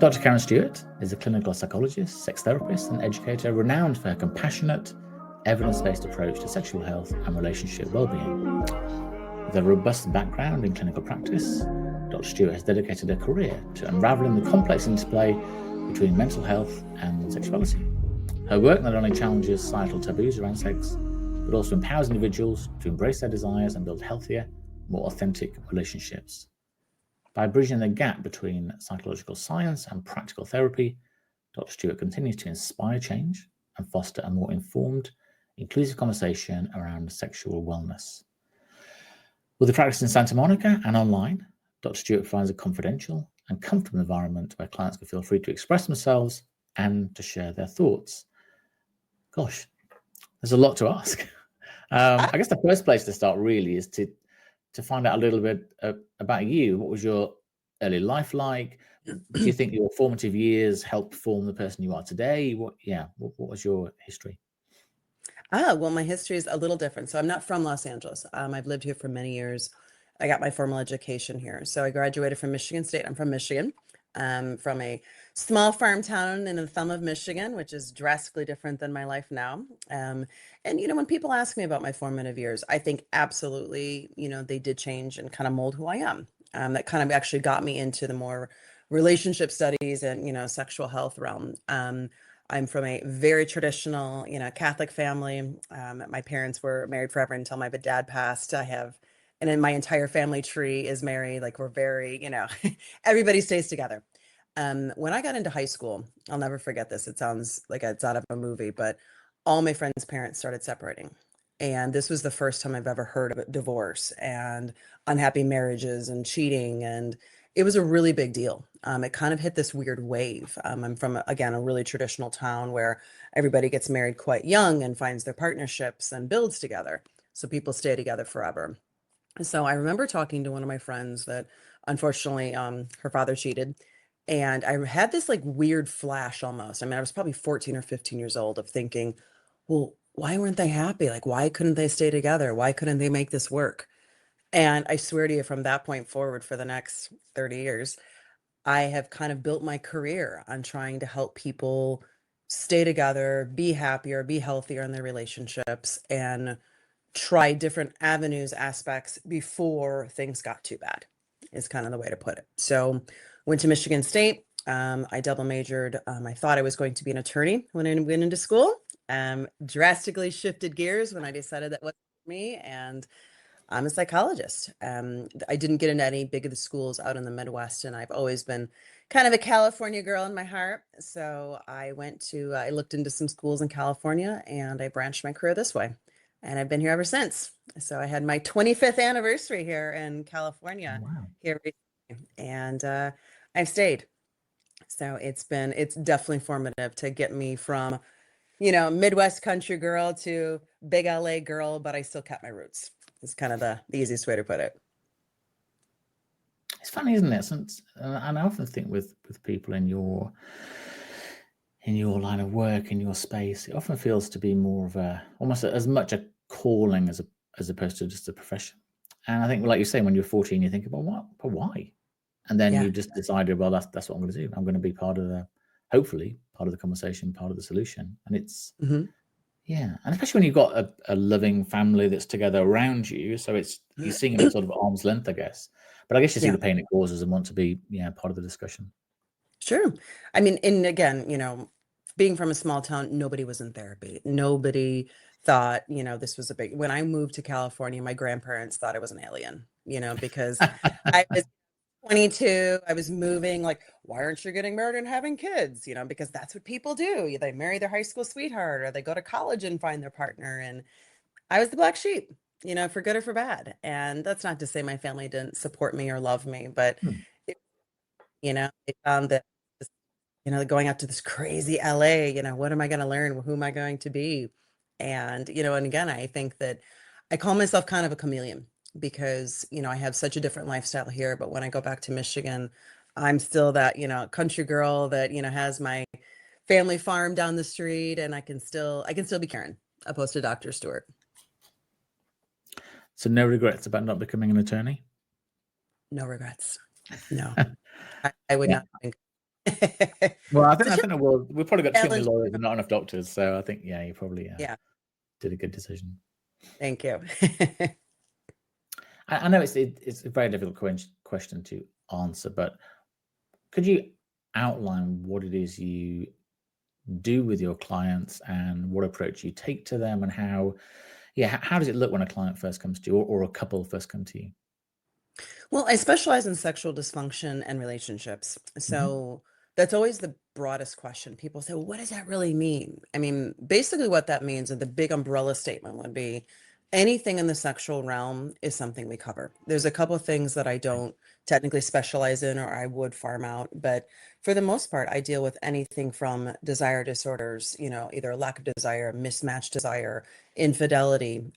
Dr. Karen Stewart is a clinical psychologist, sex therapist, and educator renowned for her compassionate, evidence-based approach to sexual health and relationship well-being. With a robust background in clinical practice, Dr. Stewart has dedicated her career to unraveling the complex interplay between mental health and sexuality. Her work not only challenges societal taboos around sex, but also empowers individuals to embrace their desires and build healthier, more authentic relationships. By bridging the gap between psychological science and practical therapy, Dr. Stewart continues to inspire change and foster a more informed, inclusive conversation around sexual wellness. With the practice in Santa Monica and online, Dr. Stewart provides a confidential and comfortable environment where clients can feel free to express themselves and to share their thoughts. Gosh, there's a lot to ask. I guess the first place to start really is to find out a little bit about you. What was your early life like? Do you think your formative years helped form the person you are today? What was your history? Well, my history is a little different. So I'm not from Los Angeles. I've lived here for many years. I got my formal education here. So I graduated from Michigan State. I'm from Michigan, from a small farm town in the thumb of Michigan, which is drastically different than my life now. And, when people ask me about my formative years, I think absolutely, they did change and kind of mold who I am. That kind of actually got me into the more relationship studies and, sexual health realm. I'm from a very traditional, Catholic family. My parents were married forever until my dad passed. And then my entire family tree is married. Like we're very, everybody stays together. When I got into high school, I'll never forget this. It sounds like it's out of a movie, but all my friends' parents started separating. And this was the first time I've ever heard of a divorce and unhappy marriages and cheating. And it was a really big deal. It kind of hit this weird wave. I'm from, again, a really traditional town where everybody gets married quite young and finds their partnerships and builds together. So people stay together forever. So I remember talking to one of my friends that unfortunately her father cheated. And I had this like weird flash almost. I mean, I was probably 14 or 15 years old of thinking, well, why weren't they happy? Like, why couldn't they stay together? Why couldn't they make this work? And I swear to you, from that point forward, for the next 30 years, I have kind of built my career on trying to help people stay together, be happier, be healthier in their relationships, and try different avenues, aspects before things got too bad, is kind of the way to put it. So went to Michigan State. I double majored. I thought I was going to be an attorney when I went into school. Drastically shifted gears when I decided that wasn't me. And I'm a psychologist. I didn't get into any big of the schools out in the Midwest, and I've always been kind of a California girl in my heart. So I looked into some schools in California, and I branched my career this way. And I've been here ever since. So I had my 25th anniversary here in California here recently, and I've stayed. So it's definitely formative to get me from, Midwest country girl to big LA girl, but I still kept my roots. It's kind of the easiest way to put it. It's funny, isn't it? And I often think with people in your line of work, in your space, it often feels to be more of almost as much a calling as opposed to just a profession. And I think, like you say, when you're 14, you think, well, why? And then you just decided, well, that's what I'm going to do. I'm going to be hopefully part of the conversation, part of the solution. And it's, and especially when you've got a loving family that's together around you. So you're seeing it at sort of arm's length, I guess. But I guess you see the pain it causes and want to be, part of the discussion. Sure. I mean, and again, being from a small town, nobody was in therapy. Nobody thought, this was when I moved to California, my grandparents thought I was an alien, because I was 22, I was moving, like, why aren't you getting married and having kids? Because that's what people do. They marry their high school sweetheart, or they go to college and find their partner. And I was the black sheep, for good or for bad. And that's not to say my family didn't support me or love me, but, they found that, going out to this crazy LA, what am I going to learn? Who am I going to be? And, and again, I think that I call myself kind of a chameleon because, I have such a different lifestyle here. But when I go back to Michigan, I'm still that, country girl that, has my family farm down the street, and I can still be Karen, opposed to Dr. Stewart. So no regrets about not becoming an attorney? No regrets. No, I would not think. Well, I It's a think we've probably got too many challenge. lawyers and not enough doctors. So I think, yeah, you probably Yeah, did a good decision. thank you. I know it's a very difficult question to answer, but could you outline what it is you do with your clients and what approach you take to them, and how does it look when a client first comes to you, or a couple first come to you? Well, I specialize in sexual dysfunction and relationships. So that's always the broadest question. People say, well, what does that really mean? I mean, basically, what that means, and the big umbrella statement would be anything in the sexual realm is something we cover. There's a couple of things that I don't technically specialize in or I would farm out, but for the most part, I deal with anything from desire disorders, either lack of desire, mismatched desire, infidelity,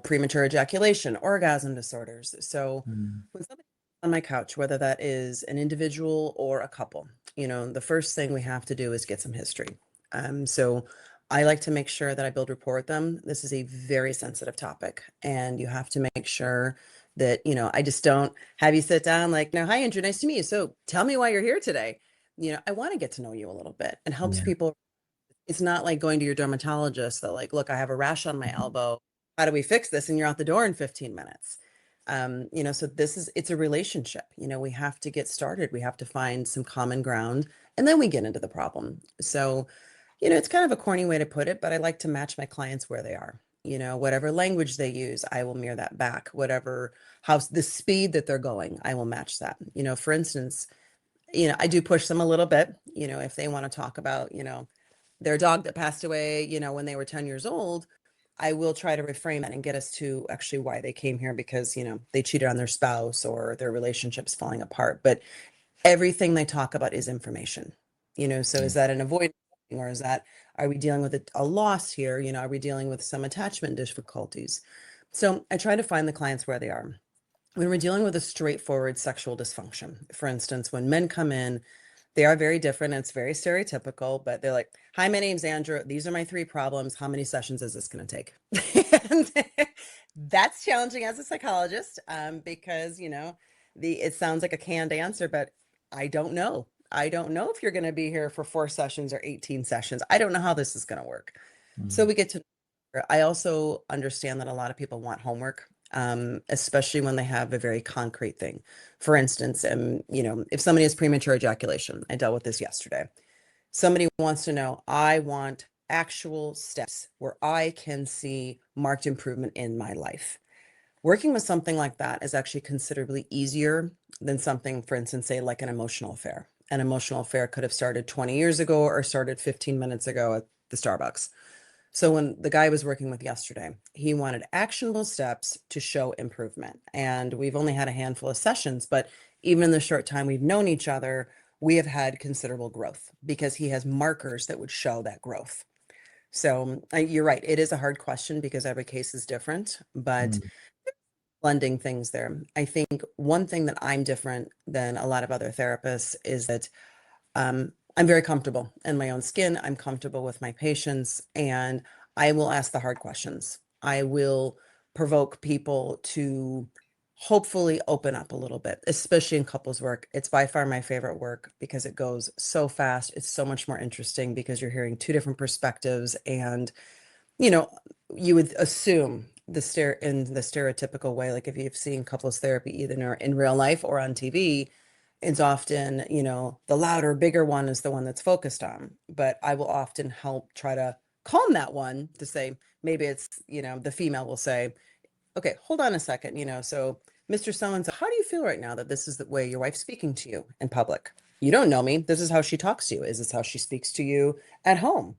premature ejaculation, orgasm disorders. So when somebody's on my couch, whether that is an individual or a couple, the first thing we have to do is get some history. So I like to make sure that I build rapport with them. This is a very sensitive topic, and you have to make sure that, I just don't have you sit down like, no, hi, Andrew, nice to meet you. So tell me why you're here today. I want to get to know you a little bit, and helps people. It's not like going to your dermatologist that like, look, I have a rash on my elbow. How do we fix this? And you're out the door in 15 minutes. So it's a relationship. We have to get started. We have to find some common ground, and then we get into the problem. So, it's kind of a corny way to put it, but I like to match my clients where they are. Whatever language they use, I will mirror that back. The speed that they're going, I will match that. For instance, I do push them a little bit, if they want to talk about, their dog that passed away, when they were 10 years old, I will try to reframe it and get us to actually why they came here, because, they cheated on their spouse or their relationship's falling apart. But everything they talk about is information, so is that an avoidance, or are we dealing with a loss here? Are we dealing with some attachment difficulties? So I try to find the clients where they are. When we're dealing with a straightforward sexual dysfunction, for instance, when men come in, they are very different. It's very stereotypical, but they're like, hi, my name's Andrew. These are my 3 problems. How many sessions is this going to take? And that's challenging as a psychologist, because, it sounds like a canned answer, but I don't know. I don't know if you're going to be here for 4 sessions or 18 sessions. I don't know how this is going to work. So we get to, I also understand that a lot of people want homework, especially when they have a very concrete thing. For instance, if somebody has premature ejaculation, I dealt with this yesterday. Somebody wants to know, I want actual steps where I can see marked improvement in my life. Working with something like that is actually considerably easier than something, for instance, say like an emotional affair. An emotional affair could have started 20 years ago or started 15 minutes ago at the Starbucks. So when the guy I was working with yesterday, he wanted actionable steps to show improvement. And we've only had a handful of sessions, but even in the short time we've known each other, we have had considerable growth because he has markers that would show that growth. So you're right. It is a hard question because every case is different, but blending things there. I think one thing that I'm different than a lot of other therapists is that I'm very comfortable in my own skin. I'm comfortable with my patients, and I will ask the hard questions. I will provoke people to hopefully open up a little bit, especially in couples work. It's by far my favorite work because it goes so fast. It's so much more interesting because you're hearing 2 different perspectives, and you know, you would assume in the stereotypical way, like if you've seen couples therapy either in real life or on TV, it's often, the louder, bigger one is the one that's focused on. But I will often help try to calm that one to say, maybe it's, the female will say, okay, hold on a second, so Mr. So-and-so, how do you feel right now that this is the way your wife's speaking to you in public? You don't know me. This is how she talks to you. Is this how she speaks to you at home?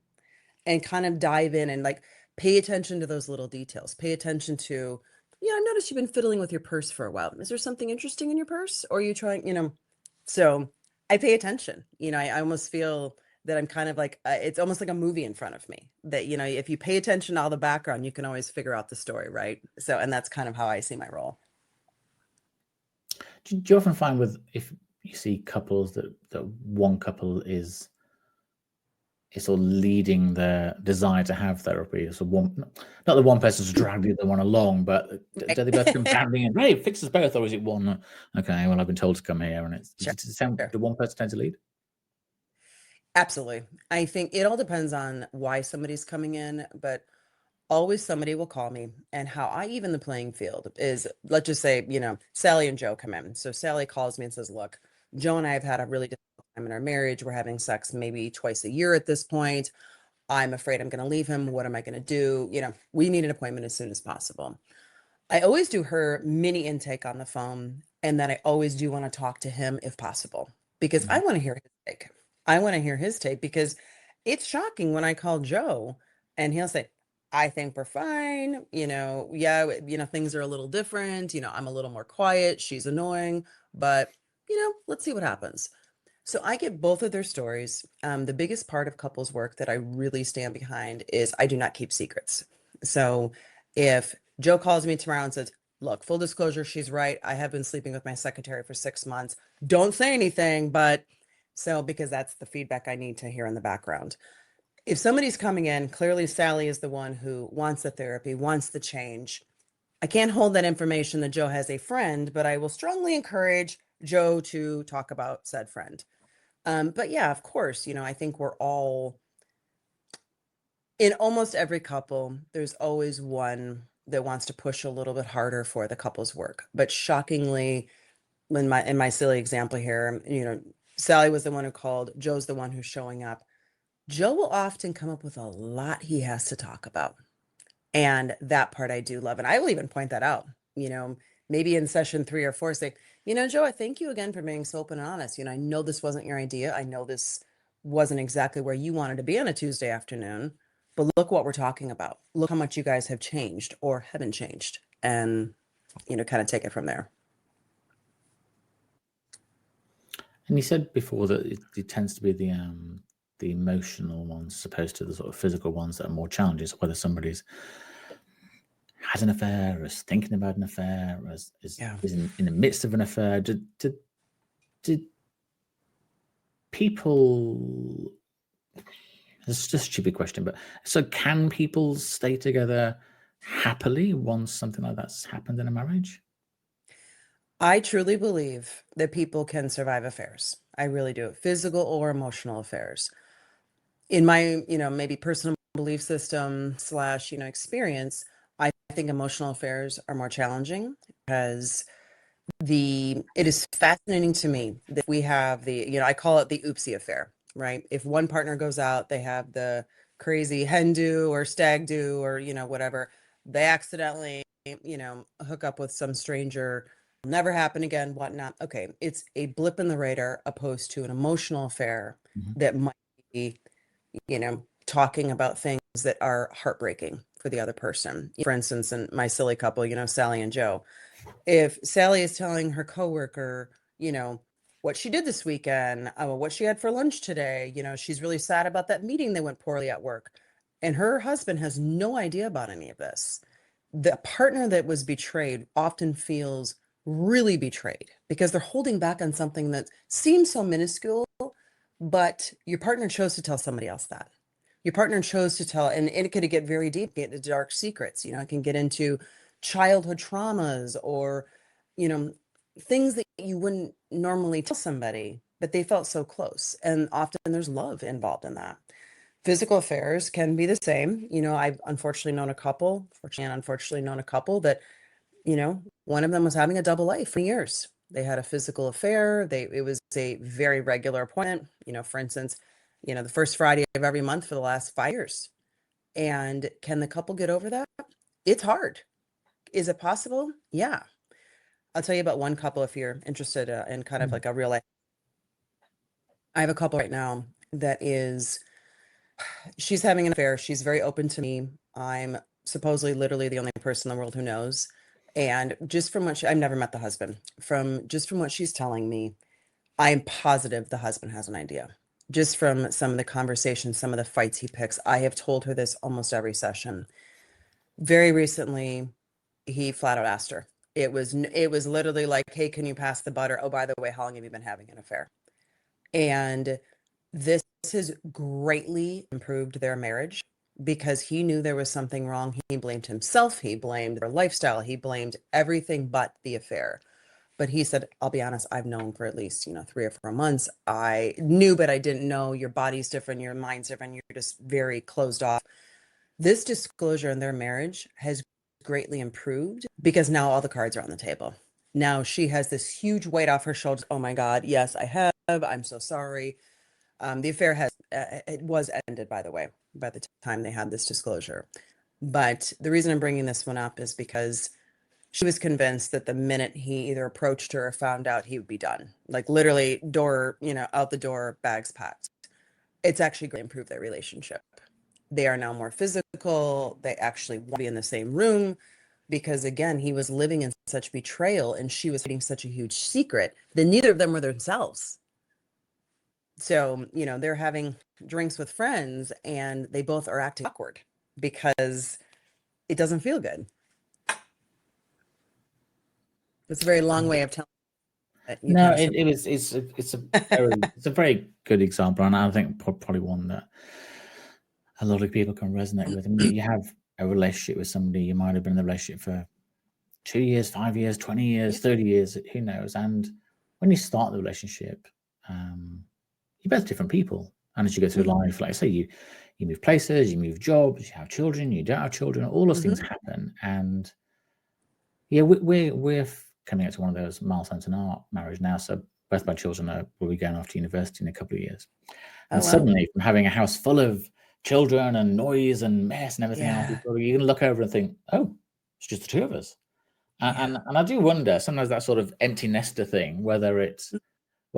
And kind of dive in and like pay attention to those little details. Pay attention to, I noticed you've been fiddling with your purse for a while. Is there something interesting in your purse? Or are you trying, so I pay attention. I almost feel that I'm kind of like, it's almost like a movie in front of me that, if you pay attention to all the background, you can always figure out the story, right? So, and that's kind of how I see my role. Do you often find if you see couples that one couple is it's all leading the desire to have therapy. So not the one person's dragged the other one along, but do they both come bounding in? Hey, fix us both, or is it one? Okay, well, I've been told to come here, and it's Sure. does it sound, Sure. do one person tend to lead? Absolutely. I think it all depends on why somebody's coming in, but always somebody will call me. And how I even the playing field is, let's just say, Sally and Joe come in. So Sally calls me and says, look, Joe and I have had a really difficult time in our marriage. We're having sex maybe twice a year at this point. I'm afraid I'm going to leave him. What am I going to do? We need an appointment as soon as possible. I always do her mini intake on the phone. And then I always do want to talk to him if possible, because I want to hear his take. I want to hear his take because it's shocking when I call Joe and he'll say, I think we're fine. Yeah, things are a little different. I'm a little more quiet. She's annoying, but, let's see what happens. So I get both of their stories. The biggest part of couples work that I really stand behind is I do not keep secrets. So if Joe calls me tomorrow and says, look, full disclosure, she's right. I have been sleeping with my secretary for 6 months. Don't say anything, because that's the feedback I need to hear in the background. If somebody's coming in, clearly Sally is the one who wants the therapy, wants the change. I can't hold that information that Joe has a friend, but I will strongly encourage Joe to talk about said friend. But yeah, of course, I think we're all in almost every couple, there's always one that wants to push a little bit harder for the couple's work. But shockingly, in my silly example here, Sally was the one who called, Joe's the one who's showing up. Joe will often come up with a lot he has to talk about. And that part I do love. And I will even point that out, maybe in session 3 or 4, say, Joe, I thank you again for being so open and honest. I know this wasn't your idea. I know this wasn't exactly where you wanted to be on a Tuesday afternoon, but look what we're talking about. Look how much you guys have changed or haven't changed, and, kind of take it from there. And you said before that it tends to be the emotional ones, as opposed to the sort of physical ones that are more challenges. Whether somebody's has an affair, or is thinking about an affair, or is in the midst of an affair. Did people? It's just a stupid question, but so can people stay together happily once something like that's happened in a marriage? I truly believe that people can survive affairs. I really do. Physical or emotional affairs. In my, maybe personal belief system / experience, I think emotional affairs are more challenging because it is fascinating to me that we have I call it the oopsie affair, right? If one partner goes out, they have the crazy hen do or stag do or, whatever, they accidentally, hook up with some stranger, never happen again, whatnot. Okay. It's a blip in the radar opposed to an emotional affair that might be, talking about things that are heartbreaking for the other person. For instance, in my silly couple, Sally and Joe, if Sally is telling her coworker, what she did this weekend, what she had for lunch today, she's really sad about that meeting that went poorly at work, and her husband has no idea about any of this. The partner that was betrayed often feels really betrayed because they're holding back on something that seems so minuscule, but your partner chose to tell somebody else that. Your partner chose to tell, and it could get very deep, get into dark secrets. It can get into childhood traumas or, things that you wouldn't normally tell somebody, but they felt so close. And often there's love involved in that. Physical affairs can be the same. I've unfortunately known a couple, fortunately and unfortunately known a couple that, one of them was having a double life for years. They had a physical affair. It was a very regular appointment, for instance, the first Friday of every month for the last 5 years. And can the couple get over that? It's hard. Is it possible? Yeah. I'll tell you about one couple if you're interested in kind of like a real life. I have a couple right now that she's having an affair. She's very open to me. I'm supposedly literally the only person in the world who knows. And just from what I've never met the husband, from what she's telling me, I'm positive the husband has an idea. Just from some of the conversations, some of the fights he picks, I have told her this almost every session. Very recently, he flat out asked her. It was literally like, hey, can you pass the butter? Oh, by the way, how long have you been having an affair? And this has greatly improved their marriage because he knew there was something wrong. He blamed himself, he blamed their lifestyle, he blamed everything but the affair. But he said, I'll be honest, I've known for at least, 3 or 4 months. I knew, but I didn't know. Your body's different, your mind's different, you're just very closed off. This disclosure in their marriage has greatly improved because now all the cards are on the table. Now she has this huge weight off her shoulders. Oh my God, yes, I have. I'm so sorry. The affair it was ended, by the way, by the time they had this disclosure. But the reason I'm bringing this one up is because she was convinced that the minute he either approached her or found out, he would be done. Like literally door, out the door, bags packed. It's actually going to improve their relationship. They are now more physical. They actually want to be in the same room because, again, he was living in such betrayal and she was hiding such a huge secret that neither of them were themselves. So, they're having drinks with friends and they both are acting awkward because it doesn't feel good. It's a very long way of telling that you No, can't. it's a very good example, and I think probably one that a lot of people can resonate with. I mean, you have a relationship with somebody, you might have been in the relationship for 2 years, 5 years, 20 years, 30 years, who knows? And when you start the relationship, you're both different people. And as you go through life, like I say, you move places, you move jobs, you have children, you don't have children, all those things happen. And yeah, we're coming up to one of those milestones in our marriage now. So both my children will be going off to university in a couple of years. And suddenly, from having a house full of children and noise and mess and everything else, you're going to look over and think, oh, it's just the two of us. And I do wonder sometimes that sort of empty nester thing, whether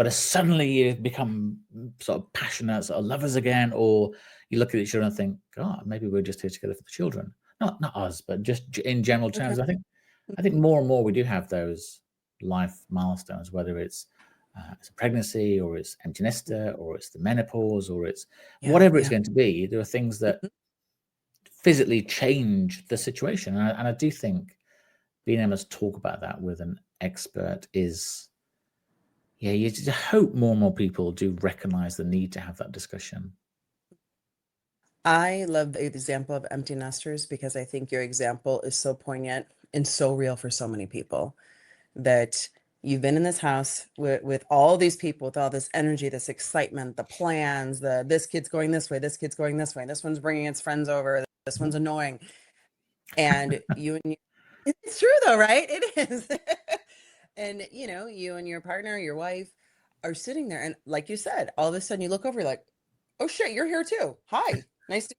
suddenly you become sort of passionate sort of lovers again, or you look at each other and think, God, maybe we're just here together for the children. Not us, but just in general terms. Okay. I think more and more we do have those life milestones, whether it's a pregnancy or it's empty nester or it's the menopause or it's whatever it's going to be. There are things that physically change the situation. And I do think being able to talk about that with an expert is, you just hope more and more people do recognize the need to have that discussion. I love the example of empty nesters because I think your example is so poignant and so real for so many people, that you've been in this house with all these people, with all this energy, this excitement, the plans, this kid's going this way, this kid's going this way, this one's bringing its friends over, this one's annoying. And it's true though, right? It is. And you and your partner, your wife are sitting there and like you said, all of a sudden you look over, you're like, oh shit, you're here too. Hi, nice to.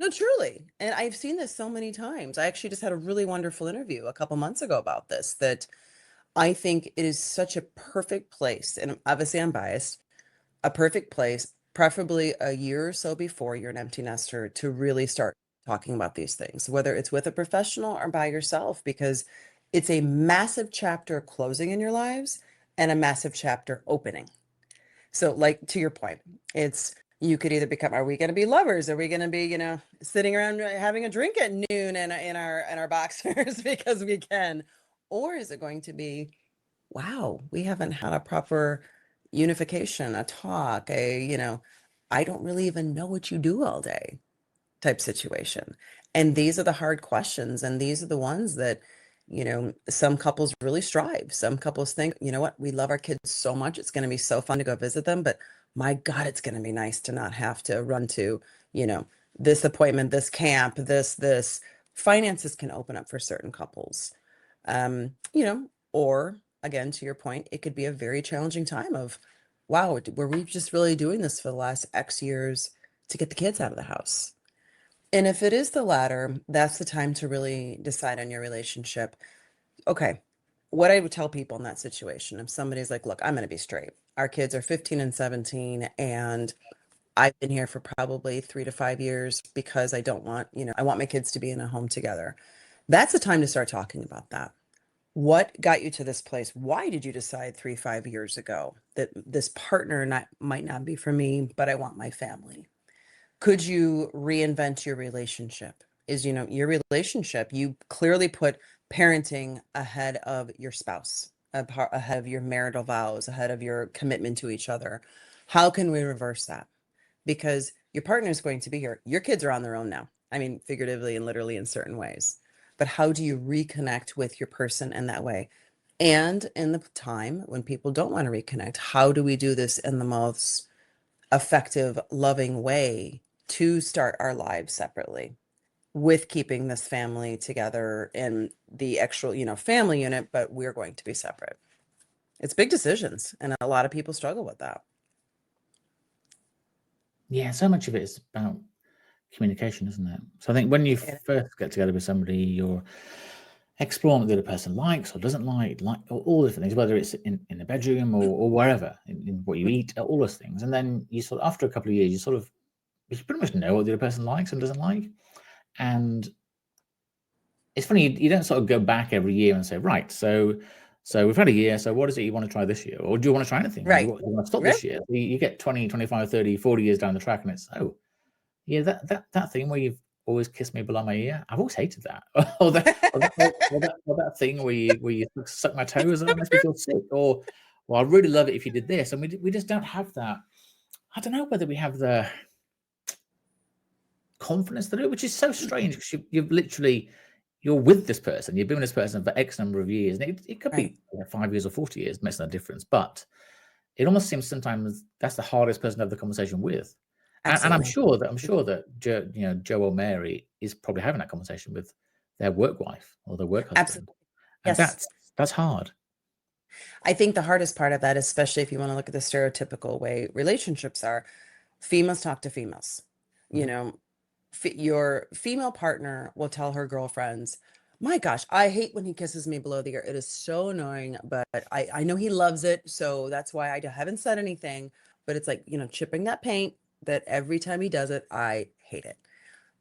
No, truly. And I've seen this so many times. I actually just had a really wonderful interview a couple months ago about this, that I think it is such a perfect place. And obviously I'm biased, a perfect place, preferably a year or so before you're an empty nester, to really start talking about these things, whether it's with a professional or by yourself, because it's a massive chapter closing in your lives and a massive chapter opening. So like to your point, you could either become, are we going to be lovers? Are we going to be, sitting around having a drink at noon in our boxers because we can? Or is it going to be, wow, we haven't had a proper unification, a talk, I don't really even know what you do all day type situation. And these are the hard questions. And these are the ones that, some couples really strive. Some couples think, you know what, we love our kids so much. It's going to be so fun to go visit them. But my God, it's going to be nice to not have to run to, this appointment, this camp, this. Finances can open up for certain couples. Or again, to your point, it could be a very challenging time of, wow, were we just really doing this for the last X years to get the kids out of the house? And if it is the latter, that's the time to really decide on your relationship. Okay, what I would tell people in that situation, if somebody's like, look, I'm going to be straight. Our kids are 15 and 17, and I've been here for probably 3 to 5 years because I don't want, I want my kids to be in a home together. That's the time to start talking about that. What got you to this place? Why did you decide 3, 5 years ago that this partner might not be for me, but I want my family? Could you reinvent your relationship? Your relationship, you clearly put parenting ahead of your spouse, ahead of your marital vows, ahead of your commitment to each other. How can we reverse that? because your partner is going to be here. Your kids are on their own now. I mean, figuratively and literally in certain ways. But how do you reconnect with your person in that way? And in the time when people don't want to reconnect, how do we do this in the most effective, loving way to start our lives separately with keeping this family together in the actual, family unit, but we're going to be separate? It's big decisions, and a lot of people struggle with that. Yeah, so much of it is about communication, isn't it? So I think when you first get together with somebody, you're exploring what the other person likes or doesn't like all different things, whether it's in the bedroom or wherever, in what you eat, all those things. And then you sort of, after a couple of years, you pretty much know what the other person likes and doesn't like. And it's funny, you don't sort of go back every year and say, right, so we've had a year, so what is it you want to try this year? Or do you want to try anything? Right. You want to stop this year? You get 20, 25, 30, 40 years down the track and it's, oh, yeah, that thing where you've always kissed me below my ear, I've always hated that. or that thing where you suck my toes and that makes me feel sick. Or, well, I really love it if you did this. And we just don't have that. I don't know whether we have the confidence to do it, which is so strange because you're with this person, you've been with this person for X number of years, and it could be 5 years or 40 years, makes no difference. But it almost seems sometimes that's the hardest person to have the conversation with. And I'm sure that Joe or Mary is probably having that conversation with their work wife or their work husband. Absolutely. And Yes. that's hard. I think the hardest part of that, especially if you want to look at the stereotypical way relationships are, females talk to females. Your female partner will tell her girlfriends, my gosh, I hate when he kisses me below the ear. It is so annoying, but I know he loves it. So that's why I haven't said anything. But it's like, chipping that paint that every time he does it, I hate it.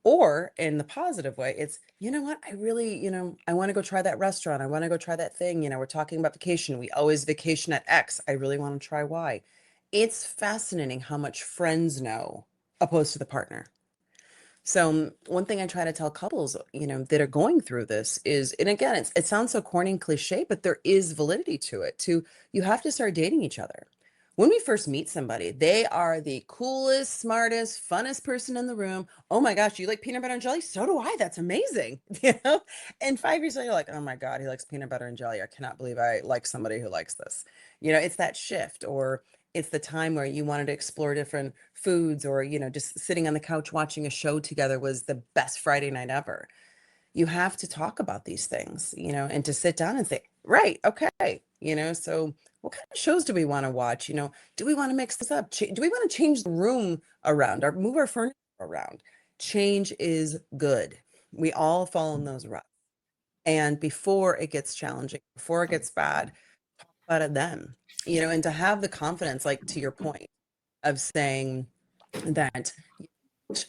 Or in the positive way, it's, you know what, I really, I want to go try that restaurant. I want to go try that thing. We're talking about vacation. We always vacation at X. I really want to try Y. It's fascinating how much friends know opposed to the partner. So one thing I try to tell couples, that are going through this is, and again, it sounds so corny and cliche, but there is validity to it. You have to start dating each other. When we first meet somebody, they are the coolest, smartest, funnest person in the room. Oh my gosh, you like peanut butter and jelly? So do I. That's amazing. And 5 years later, you're like, oh my God, he likes peanut butter and jelly. I cannot believe I like somebody who likes this. It's that shift. Or it's the time where you wanted to explore different foods, or, just sitting on the couch watching a show together was the best Friday night ever. You have to talk about these things, and to sit down and say, right, okay, so what kind of shows do we want to watch? Do we want to mix this up? Do we want to change the room around or move our furniture around? Change is good. We all fall in those ruts. And before it gets challenging, before it gets bad, talk about it then, and to have the confidence, like to your point of saying that,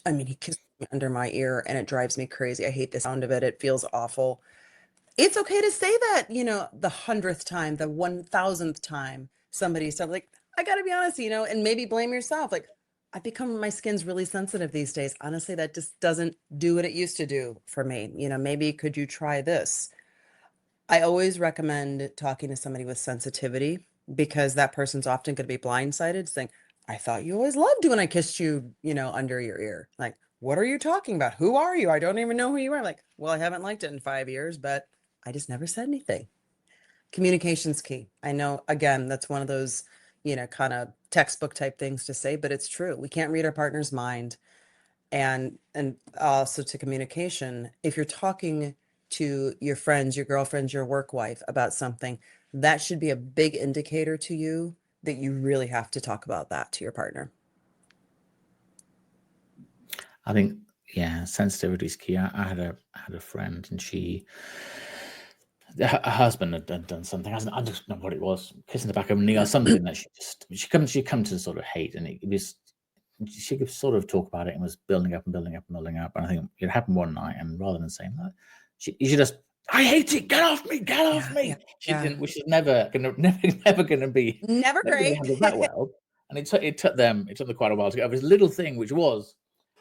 I mean, he kissed me under my ear and it drives me crazy. I hate the sound of it. It feels awful. It's okay to say that, the 100th time, the 1000th time somebody said, like, I got to be honest, and maybe blame yourself. Like, my skin's really sensitive these days. Honestly, that just doesn't do what it used to do for me. Maybe could you try this? I always recommend talking to somebody with sensitivity, because that person's often going to be blindsided, saying, I thought you always loved when I kissed you, under your ear. Like, what are you talking about? Who are you? I don't even know who you are. I'm like, well, I haven't liked it in 5 years, but I just never said anything. Communication's key. I know, again, that's one of those, kind of textbook type things to say, but it's true. We can't read our partner's mind. And also to communication, if you're talking to your friends, your girlfriends, your work wife about something, that should be a big indicator to you that you really have to talk about that to your partner. I think, yeah, sensitivity is key. I had a friend, and her husband had done something. I just know what it was, kissing the back of her knee or something that she come to sort of hate, and it was, she could sort of talk about it and was building up and building up and building up. And I think it happened one night, and rather than saying that, she just, I hate it, get off me, get off me. She didn't, which is never gonna be great. handled that well. And it took them quite a while to get over this little thing, which was,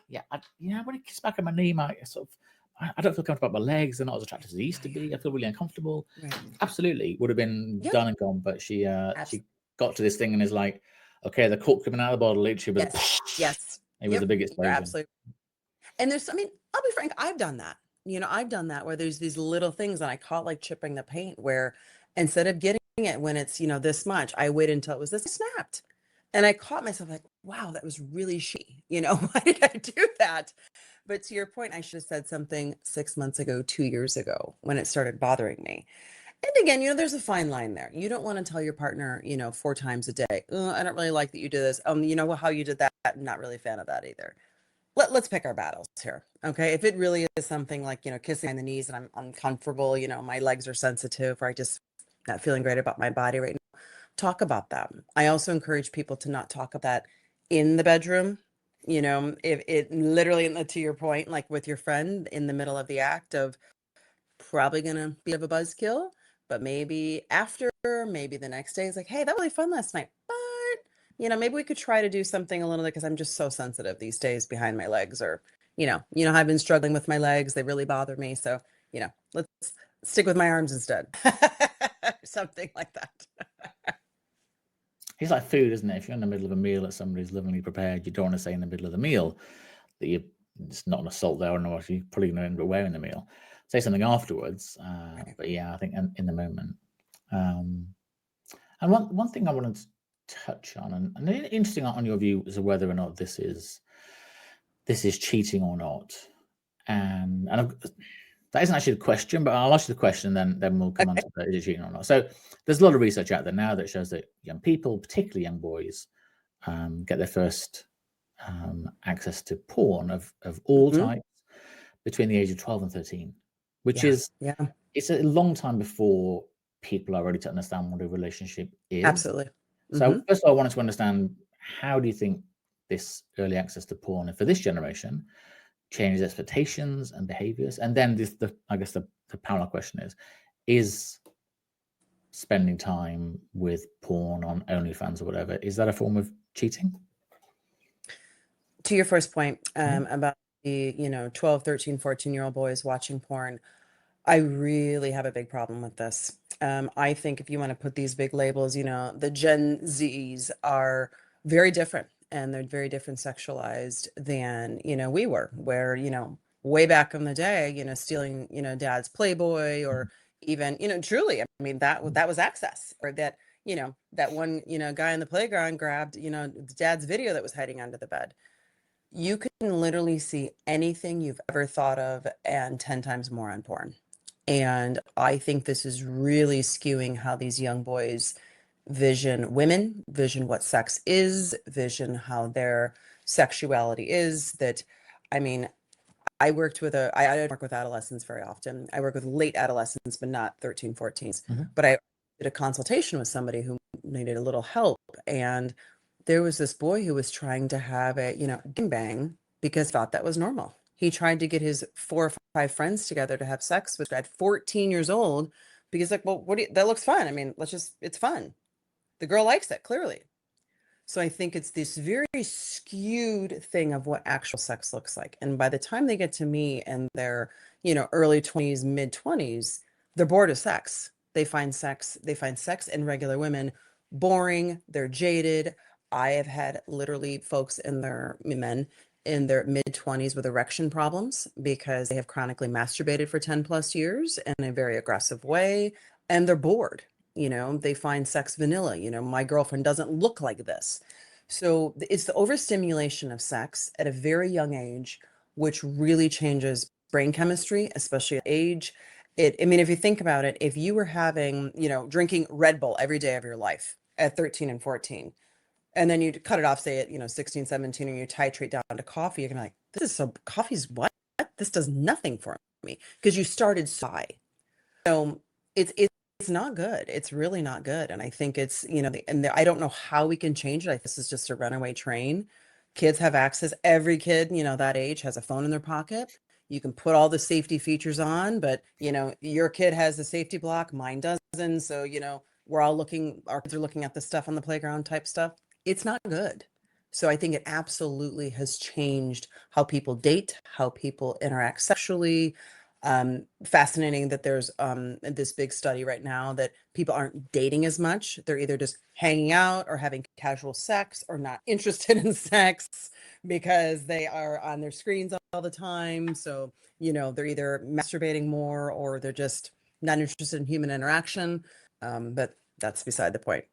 when it kissed back at my knee, I don't feel comfortable about my legs. They're not as attractive as they used to be. I feel really uncomfortable. Right. Absolutely would have been done and gone, but she got to this thing and is like, okay, the cork coming out of the bottle. Literally was, yes. It was a big You're explosion. absolutely. And I mean, I'll be frank, I've done that. I've done that where there's these little things, and I call it like chipping the paint, where instead of getting it when it's, this much, I waited until it was this snapped. And I caught myself like, wow, that was really shitty. Why did I do that? But to your point, I should have said something 6 months ago, 2 years ago, when it started bothering me. And again, there's a fine line there. You don't want to tell your partner, 4 times a day, "Oh, I don't really like that you do this. How you did that, I'm not really a fan of that either." Let's pick our battles here. Okay. If it really is something like, kissing on the knees and I'm uncomfortable, my legs are sensitive, or I just not feeling great about my body right now, talk about that. I also encourage people to not talk about that in the bedroom. If it literally, to your point, like with your friend in the middle of the act of probably going to be of a buzzkill, but maybe after, maybe the next day, it's like, hey, that was really fun last night. But maybe we could try to do something a little bit, because I'm just so sensitive these days behind my legs, or, I've been struggling with my legs. They really bother me. So, let's stick with my arms instead. Something like that. It's like food, isn't it? If you're in the middle of a meal that somebody's lovingly prepared, you don't want to say in the middle of the meal that it's not an assault there, or no, you're probably going to end up wearing the meal. Say something afterwards. But yeah, I think in the moment. And one thing I wanted to touch on, and interesting on your view as to whether or not this is cheating or not. And that isn't actually the question, but I'll ask you the question, then we'll come on to is it cheating or not. So there's a lot of research out there now that shows that young people, particularly young boys, get their first access to porn of all types between the age of 12 and 13, which is it's a long time before people are ready to understand what a relationship is. Absolutely. So first of all, I wanted to understand, how do you think this early access to porn, and for this generation, changes expectations and behaviors? And then I guess the parallel question is spending time with porn on OnlyFans or whatever, is that a form of cheating? To your first point about the 12, 13, 14-year-old boys watching porn, I really have a big problem with this. I think if you want to put these big labels, the Gen Zs are very different, and they're very different sexualized than, we were, where, way back in the day, stealing, dad's Playboy, or even, truly, I mean, that was access, or that, that one, guy in the playground grabbed, dad's video that was hiding under the bed. You can literally see anything you've ever thought of and 10 times more on porn. And I think this is really skewing how these young boys vision women, vision what sex is, vision how their sexuality is. That, I mean, I work with adolescents very often. I work with late adolescents, but not 13, 14s. But I did a consultation with somebody who needed a little help. And there was this boy who was trying to have a, gangbang, because thought that was normal. He tried to get his 4 or 5 friends together to have sex with at 14 years old, because like, well, that looks fun. I mean, it's fun. The girl likes it, clearly. So I think it's this very skewed thing of what actual sex looks like. And by the time they get to me and their, early 20s, mid 20s, they're bored of sex. They find sex in regular women boring. They're jaded. I have had literally men in their mid 20s with erection problems, because they have chronically masturbated for 10 plus years in a very aggressive way, and they're bored. They find sex vanilla. My girlfriend doesn't look like this. So it's the overstimulation of sex at a very young age, which really changes brain chemistry, especially at age. I mean, if you think about it, if you were having, drinking Red Bull every day of your life at 13 and 14, and then you cut it off, say at, 16, 17, and you titrate down to coffee, you're gonna like, coffee's what? This does nothing for me, because you started high. So it's not good. It's really not good. And I think it's, I don't know how we can change it. This is just a runaway train. Kids have access. Every kid, that age has a phone in their pocket. You can put all the safety features on, but, your kid has the safety block, mine doesn't. So, our kids are looking at the stuff on the playground type stuff. It's not good. So I think it absolutely has changed how people date, how people interact sexually. Fascinating that there's this big study right now that people aren't dating as much. They're either just hanging out or having casual sex, or not interested in sex. because they are on their screens all the time. So, they're either masturbating more or they're just not interested in human interaction. But that's beside the point.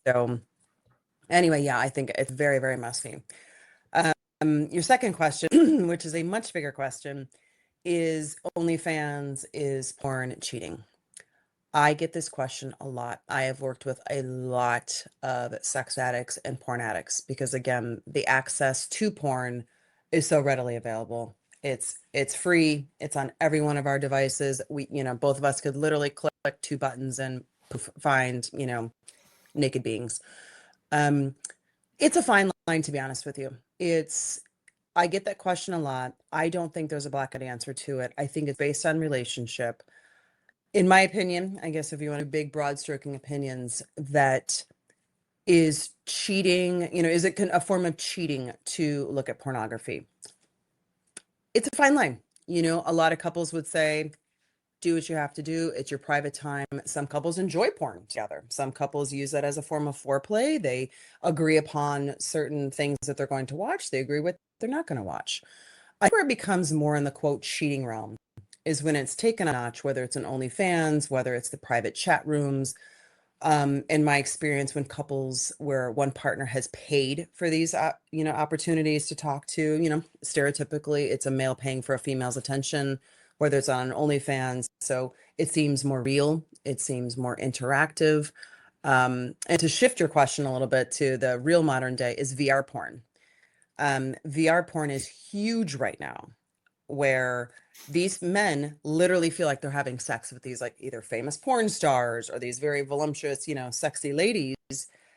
So anyway, yeah, I think it's very, very messy. Your second question, which is a much bigger question, is OnlyFans, is porn cheating? I get this question a lot. I have worked with a lot of sex addicts and porn addicts because, again, the access to porn is so readily available. It's free. It's on every one of our devices. We, both of us could literally click two buttons and find, naked beings. It's a fine line, to be honest with you. I get that question a lot. I don't think there's a black and white answer to it. I think it's based on relationship. In my opinion, I guess if you want big, broad stroking opinions, that is cheating, is it a form of cheating to look at pornography? It's a fine line. A lot of couples would say, do what you have to do. It's your private time. Some couples enjoy porn together. Some couples use that as a form of foreplay. They agree upon certain things that they're going to watch. They agree with they're not going to watch. I think where it becomes more in the quote cheating realm is when it's taken a notch, whether it's an OnlyFans, whether it's the private chat rooms. In my experience, when couples where one partner has paid for these, opportunities to talk to, stereotypically, it's a male paying for a female's attention, whether it's on OnlyFans. So it seems more real. It seems more interactive. And to shift your question a little bit to the real modern day is VR porn. VR porn is huge right now, where these men literally feel like they're having sex with these like either famous porn stars or these very voluptuous, sexy ladies.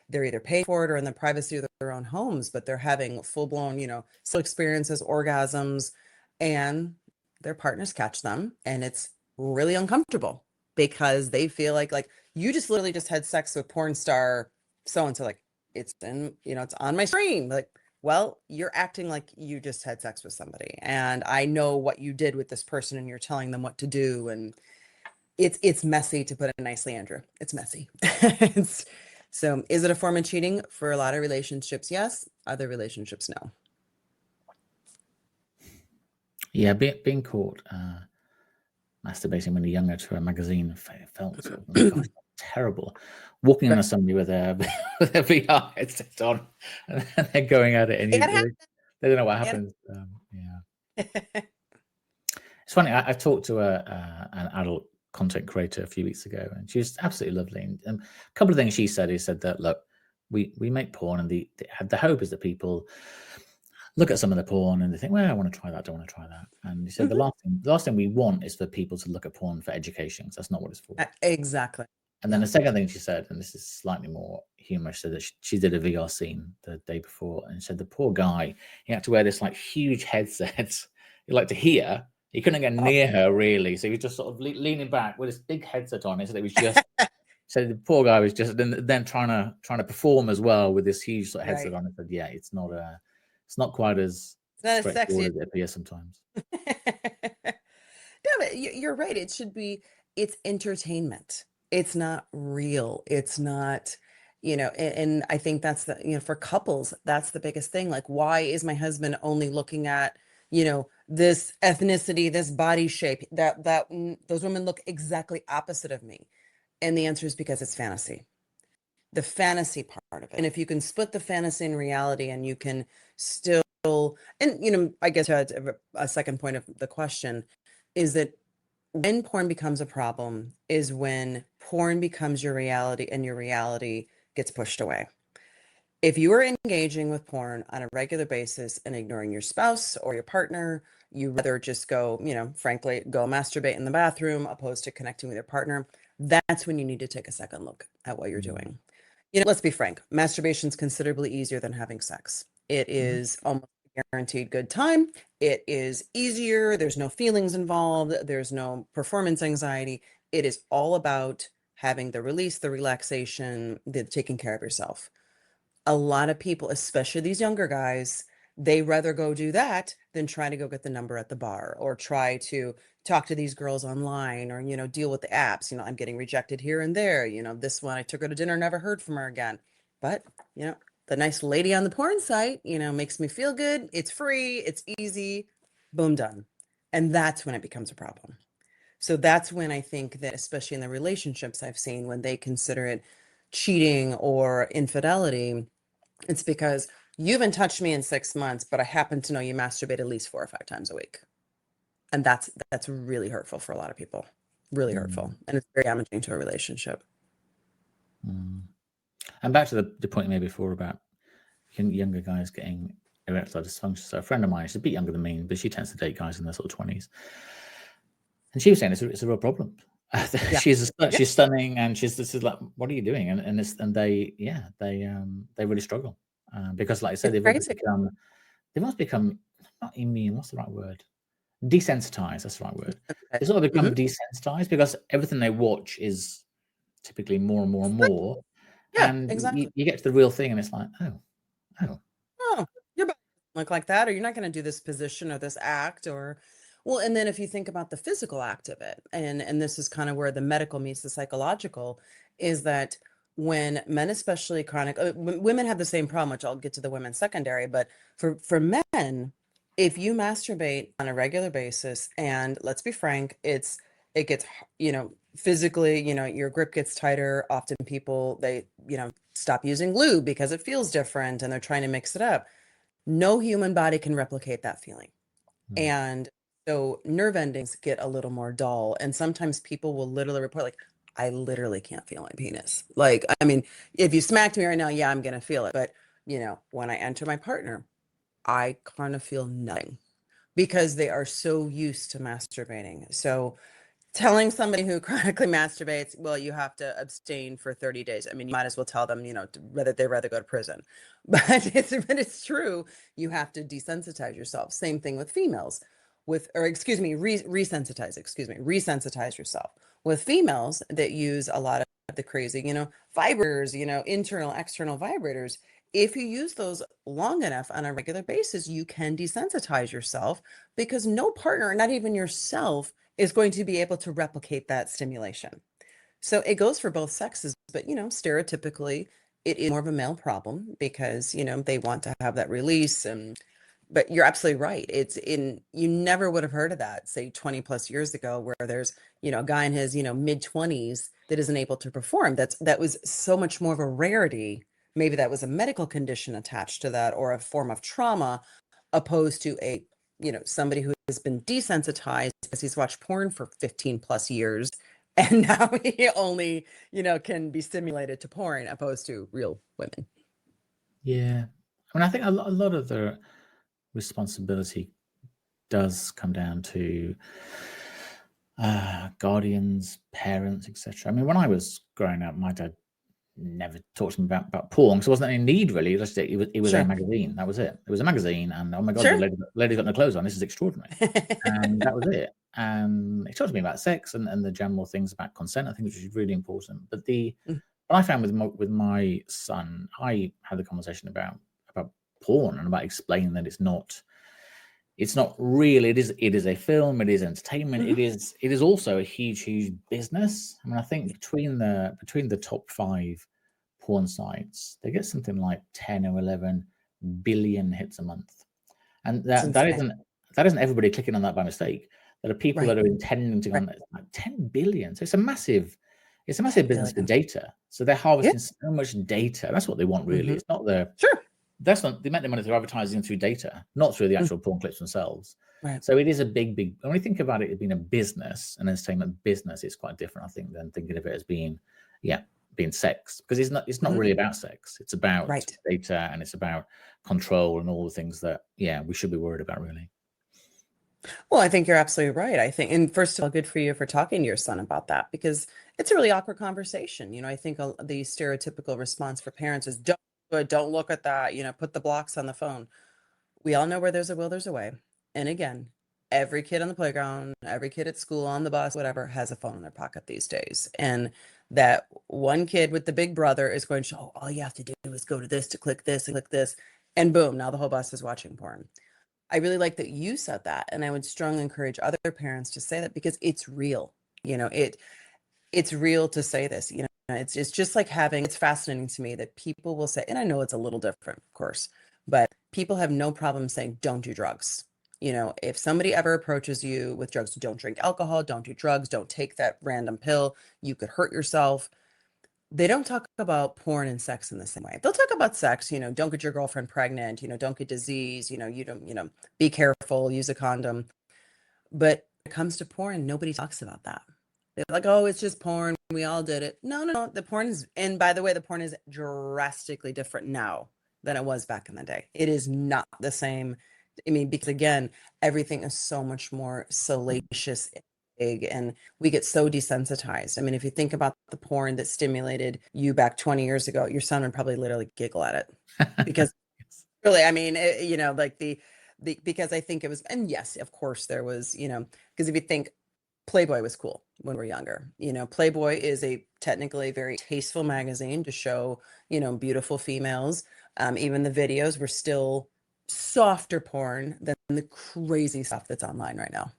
They're either paid for it or in the privacy of their own homes, but they're having full-blown, sexual experiences, orgasms, and their partners catch them, and it's really uncomfortable because they feel like you just literally just had sex with porn star so and so, like it's in, it's on my screen, like, well, you're acting like you just had sex with somebody, and I know what you did with this person, and you're telling them what to do, and it's messy, to put it nicely, Andrew. It's messy. So, is it a form of cheating? For a lot of relationships, yes. Other relationships, no. Yeah, being caught masturbating when you're younger to a magazine felt sort of, oh my God, terrible. Walking on somebody with a with a VR headset on, and they're going at it, and they don't know what happens. Yeah, it's funny. I talked to an adult content creator a few weeks ago, and she was absolutely lovely. And a couple of things she said that, look, we make porn, and the hope is that people look at some of the porn and they think, well, I want to try that, don't want to try that. And he said the last thing we want is for people to look at porn for education, because that's not what it's for. Exactly. And then the second thing she said, and this is slightly more humorous, so that she did a VR scene the day before, and said the poor guy, he had to wear this like huge headset. He liked to hear. He couldn't get near her really, so he was just sort of leaning back with this big headset on. He said it was just. So the poor guy was just then trying to perform as well with this huge sort of headset on. I said, yeah, it's not quite as sexy as it appears sometimes. No, but you're right. It should be. It's entertainment. It's not real. It's not, and I think that's the, for couples, that's the biggest thing. Like, why is my husband only looking at, this ethnicity, this body shape, that those women look exactly opposite of me? And the answer is because it's fantasy. The fantasy part of it. And if you can split the fantasy and reality, and you can still, and, I guess a second point of the question is that when porn becomes a problem is when porn becomes your reality and your reality gets pushed away. If you are engaging with porn on a regular basis and ignoring your spouse or your partner, you rather just go, frankly, go masturbate in the bathroom opposed to connecting with your partner, that's when you need to take a second look at what you're doing. Let's be frank, masturbation is considerably easier than having sex. It is almost guaranteed good time. It is easier. There's no feelings involved. There's no performance anxiety. It is all about having the release, the relaxation, the taking care of yourself. A lot of people, especially these younger guys, they rather go do that than try to go get the number at the bar or try to talk to these girls online or, deal with the apps. I'm getting rejected here and there. This one, I took her to dinner, never heard from her again. But, the nice lady on the porn site, makes me feel good. It's free, it's easy, boom, done. And that's when it becomes a problem. So that's when I think that, especially in the relationships I've seen, when they consider it cheating or infidelity, it's because you haven't touched me in 6 months, but I happen to know you masturbate at least 4 or 5 times a week. And that's really hurtful for a lot of people. Really hurtful. And it's very damaging to a relationship. And back to the point you made before about younger guys getting erectile dysfunction. So a friend of mine, she's a bit younger than me, but she tends to date guys in their sort of 20s. And she was saying it's a real problem. Yeah. She's stunning, and this is like, what are you doing? And they really struggle because, like I said, they've almost become not immune. What's the right word? Desensitized. That's the right word. They sort of become desensitized because everything they watch is typically more and more and more. Yeah, and exactly. you get to the real thing, and it's like, Oh, your body doesn't look like that, or you're not going to do this position or this act, or well, and then if you think about the physical act of it, and this is kind of where the medical meets the psychological, is that when men, especially chronic, women have the same problem, which I'll get to the women secondary, but for men, if you masturbate on a regular basis, and let's be frank, it gets, physically, your grip gets tighter. Often people, they, stop using lube because it feels different and they're trying to mix it up. No human body can replicate that feeling. And so nerve endings get a little more dull. And sometimes people will literally report, like, I literally can't feel my penis. Like, I mean, if you smacked me right now, yeah, I'm going to feel it. But, when I enter my partner, I kind of feel nothing because they are so used to masturbating. So telling somebody who chronically masturbates, well, you have to abstain for 30 days. I mean, you might as well tell them, they'd rather go to prison. But it's true. You have to desensitize yourself. Same thing with females, resensitize yourself. With females that use a lot of the crazy, vibrators, internal, external vibrators. If you use those long enough on a regular basis, you can desensitize yourself because no partner, not even yourself, is going to be able to replicate that stimulation. So it goes for both sexes, but stereotypically it is more of a male problem because they want to have that release. But you're absolutely right. You never would have heard of that, say 20 plus years ago, where there's a guy in his mid 20s that isn't able to perform. That was so much more of a rarity. Maybe that was a medical condition attached to that, or a form of trauma, opposed to somebody who has been desensitized because he's watched porn for 15 plus years, and now he only can be stimulated to porn, opposed to real women. Yeah, I mean, I think a lot of the responsibility does come down to guardians, parents, etc. I mean, when I was growing up, my dad never talked to me about porn, because there wasn't any need, really. It was Sure. a magazine. That was it. It was a magazine, and oh my God, Sure. the lady's got no clothes on. This is extraordinary. And that was it. And he talked to me about sex and the general things about consent, I think, which is really important. But what I found with my son, I had the conversation about porn and about explaining that it's not real. It is a film. It is entertainment. It is also a huge business. I mean, I think between the top 5 porn sites, they get something like 10 or 11 billion hits a month, and that isn't everybody clicking on that by mistake. There are people that are intending to go on like 10 billion. So it's a massive business for data. So they're harvesting so much data. That's what they want, really. It's not that's not, they make their money through advertising, through data, not through the actual porn clips themselves. Right. So it is a big, when we think about it as being a business, an entertainment business, it's quite different, I think, than thinking of it as being sex, because it's not really about sex. It's about data, and it's about control and all the things that we should be worried about, really. Well, I think you're absolutely right. I think, and first of all, good for you for talking to your son about that, because it's a really awkward conversation. I think the stereotypical response for parents is, don't look at that, put the blocks on the phone. We all know where there's a will, there's a way. And again, every kid on the playground, every kid at school, on the bus, whatever, has a phone in their pocket these days. And that one kid with the big brother is going to show, all you have to do is go to this to click this and click this. And boom, now the whole bus is watching porn. I really like that you said that. And I would strongly encourage other parents to say that, because it's real. It's real to say this. it's just like it's fascinating to me that people will say, and I know it's a little different, of course, but people have no problem saying, don't do drugs. If somebody ever approaches you with drugs, don't drink alcohol, don't do drugs, don't take that random pill, you could hurt yourself. They don't talk about porn and sex in the same way. They'll talk about sex, don't get your girlfriend pregnant, don't get disease, you don't, be careful, use a condom. But when it comes to porn, nobody talks about that. They're like, oh, it's just porn. We all did it. No, no, no. The porn is, and by the way, the porn is drastically different now than it was back in the day. It is not the same. I mean, because again, everything is so much more salacious and big, and we get so desensitized. I mean, if you think about the porn that stimulated you back 20 years ago, your son would probably literally giggle at it because really, I mean, like because I think it was, and yes, of course there was, because if you think Playboy was cool when we were younger, Playboy is technically a very tasteful magazine to show, beautiful females. Even the videos were still softer porn than the crazy stuff that's online right now.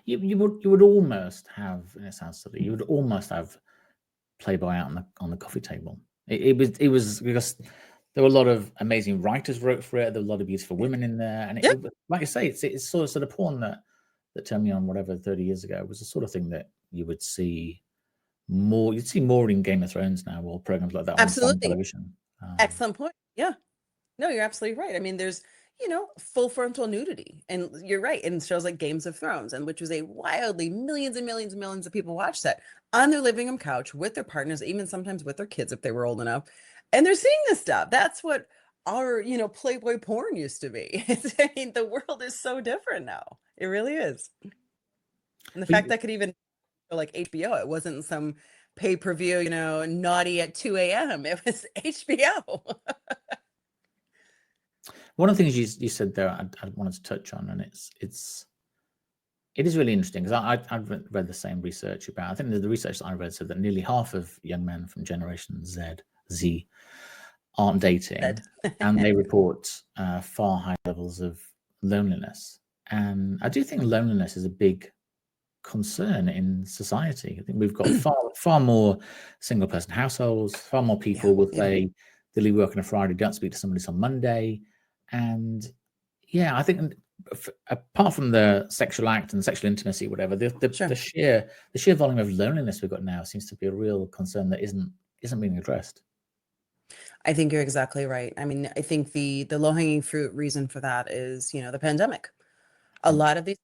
You would almost have, and it sounds silly, you would almost have Playboy out on the coffee table. It was because there were a lot of amazing writers wrote for it. There were a lot of beautiful women in there, and it, like I say, it's sort of porn that turned me on. Whatever 30 years ago was the sort of thing that you would see more. You'd see more in Game of Thrones now, or programs like that on television. Excellent point. Yeah, no, you're absolutely right. I mean, there's full frontal nudity, and you're right. In shows like Games of Thrones, and which was a wildly millions and millions and millions of people watched that on their living room couch with their partners, even sometimes with their kids if they were old enough, and they're seeing this stuff. That's what our Playboy porn used to be. I mean, the world is so different now. It really is. And the fact that could even like HBO, it wasn't some pay-per-view, naughty at 2 a.m. It was HBO. One of the things you said there, I wanted to touch on, and it is really interesting because I've read the same research about. I think the research that I read said that nearly half of young men from Generation Z aren't dating, and they report far higher levels of loneliness. And I do think loneliness is a big concern in society. I think we've got far more single person households, far more people will say they leave work on a Friday, don't speak to somebody on Monday. And I think apart from the sexual act and sexual intimacy, whatever, the sheer volume of loneliness we've got now seems to be a real concern that isn't being addressed. I think you're exactly right. I mean, I think the low-hanging fruit reason for that is, the pandemic. A lot of these,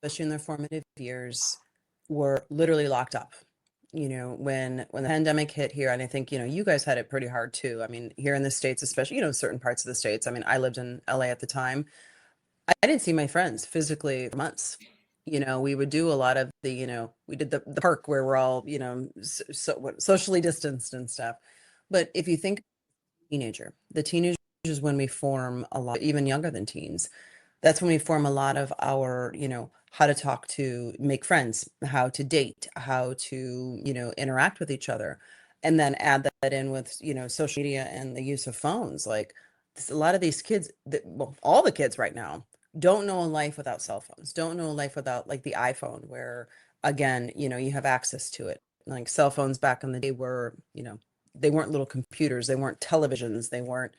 especially in their formative years, were literally locked up. When the pandemic hit here, and I think, you guys had it pretty hard too. I mean, here in the States, especially, certain parts of the States. I mean, I lived in LA at the time. I didn't see my friends physically for months. We would do a lot of we did the park where we're all, socially distanced and stuff. But if you think the teenagers is when we form a lot, even younger than teens. That's when we form a lot of our, how to talk to make friends, how to date, how to, interact with each other. And then add that in with, social media and the use of phones. Like a lot of these kids, all the kids right now don't know a life without cell phones, don't know a life without like the iPhone, where again, you have access to it. Like cell phones back in the day were, they weren't little computers, they weren't televisions, they weren't,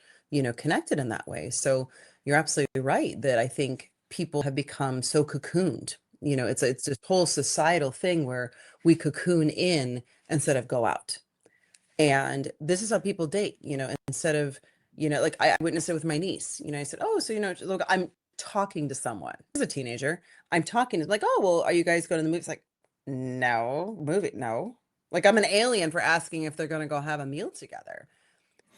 connected in that way. So you're absolutely right that I think people have become so cocooned. It's this whole societal thing where we cocoon in instead of go out. And this is how people date, instead of, like I witnessed it with my niece. I said, oh, so, look, I'm talking to someone. As a teenager, I'm talking to like, oh, well, are you guys going to the movie? It's like, no, movie, no. Like I'm an alien for asking if they're going to go have a meal together.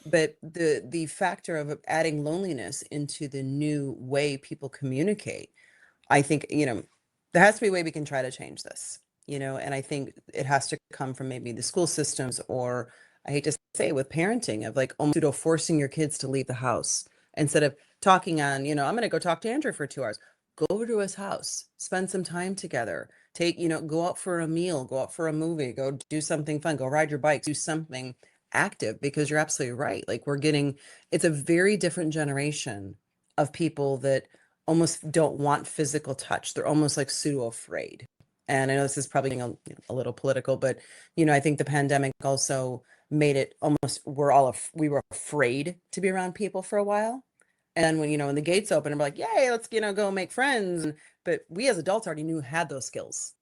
But the factor of adding loneliness into the new way people communicate, I think, there has to be a way we can try to change this, and I think it has to come from maybe the school systems, or I hate to say with parenting, of like almost pseudo forcing your kids to leave the house instead of talking on, I'm going to go talk to Andrew for 2 hours. Go over to his house, spend some time together, go out for a meal, go out for a movie, go do something fun, go ride your bike, do something active, because you're absolutely right. Like it's a very different generation of people that almost don't want physical touch. They're almost like pseudo afraid. And I know this is probably getting a little political, but I think the pandemic also made it almost we were afraid to be around people for a while. And when the gates open, and we're like, yay, let's go make friends. But we as adults already knew had those skills.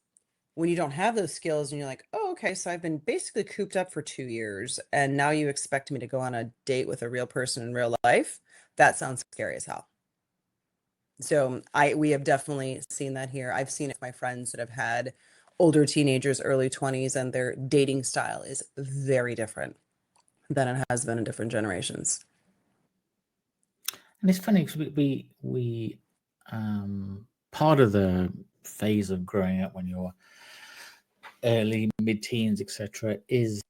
When you don't have those skills and you're like, oh, okay, so I've been basically cooped up for 2 years, and now you expect me to go on a date with a real person in real life, that sounds scary as hell. So we have definitely seen that here. I've seen it with my friends that have had older teenagers, early 20s, and their dating style is very different than it has been in different generations. And it's funny because we part of the phase of growing up when you're early, mid-teens, etc., is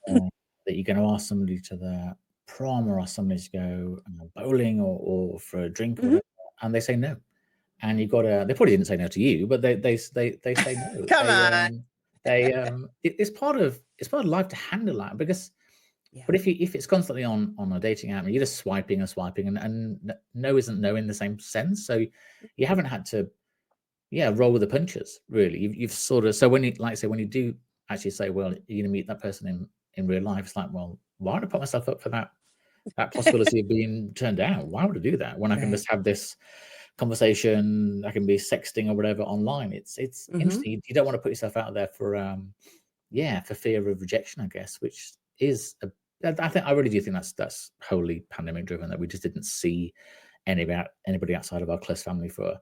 that you're going to ask somebody to the prom or ask somebody to go bowling or for a drink or whatever, and they say no. And you've got to. They probably didn't say no to you, but they say no. Come on. It's part of life to handle that because. Yeah. But if it's constantly on a dating app, you're just swiping and no isn't no in the same sense. So you haven't had to, roll with the punches really. You've sort of, so when you do actually say, well, you're gonna meet that person in real life, it's like, well, why would I put myself up for that possibility of being turned down? Why would I do that when I can just have this conversation? I can be sexting or whatever online. It's interesting. You don't want to put yourself out there for fear of rejection, I guess, which is I really do think that's wholly pandemic driven, that we just didn't see anybody outside of our close family for.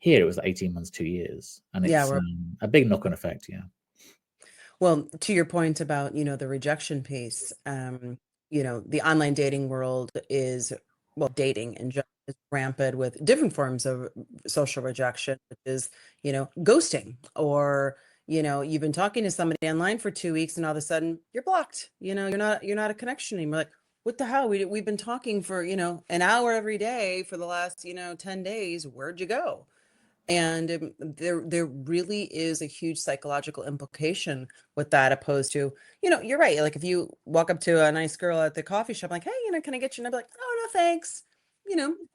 Here it was 18 months, 2 years, and it's a big knock-on effect. Yeah. Well, to your point about the rejection piece, the online dating world is, well, dating in general is rampant with different forms of social rejection, which is ghosting, or you've been talking to somebody online for 2 weeks and all of a sudden you're blocked. You're not a connection anymore. Like, what the hell? We've been talking for an hour every day for the last 10 days. Where'd you go? And there really is a huge psychological implication with that, opposed to, you're right. Like if you walk up to a nice girl at the coffee shop, like, hey, can I get you? And I'd be like, oh, no, thanks.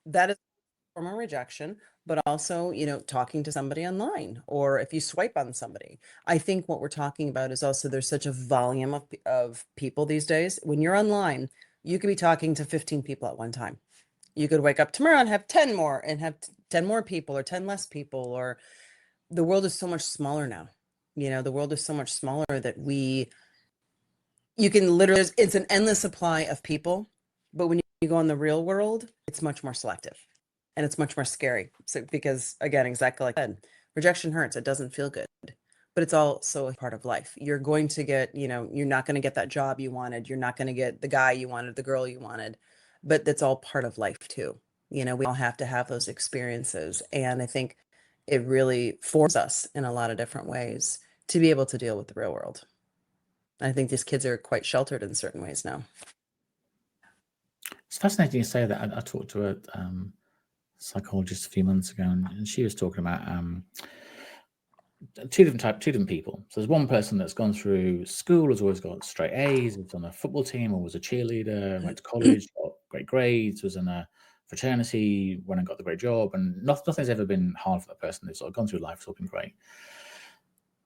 That is a form of rejection, but also, talking to somebody online, or if you swipe on somebody. I think what we're talking about is also there's such a volume of people these days. When you're online, you could be talking to 15 people at one time. You could wake up tomorrow and have 10 more and have 10 more people or 10 less people, or the world is so much smaller now. The world is so much smaller that you can literally, it's an endless supply of people, but when you go in the real world, it's much more selective and it's much more scary. So, because again, exactly like that, rejection hurts. It doesn't feel good, but it's also a part of life. You're going to get, you're not going to get that job you wanted. You're not going to get the guy you wanted, the girl you wanted, but that's all part of life too. We all have to have those experiences. And I think it really forms us in a lot of different ways to be able to deal with the real world. I think these kids are quite sheltered in certain ways now. It's fascinating you say that. I talked to a psychologist a few months ago, and she was talking about two different people. So there's one person that's gone through school, has always got straight A's, was on a football team, or was a cheerleader, went to college, got great grades, was in a fraternity, went and got the great job, and nothing's ever been hard for that person. They've sort of gone through life, it's all been great.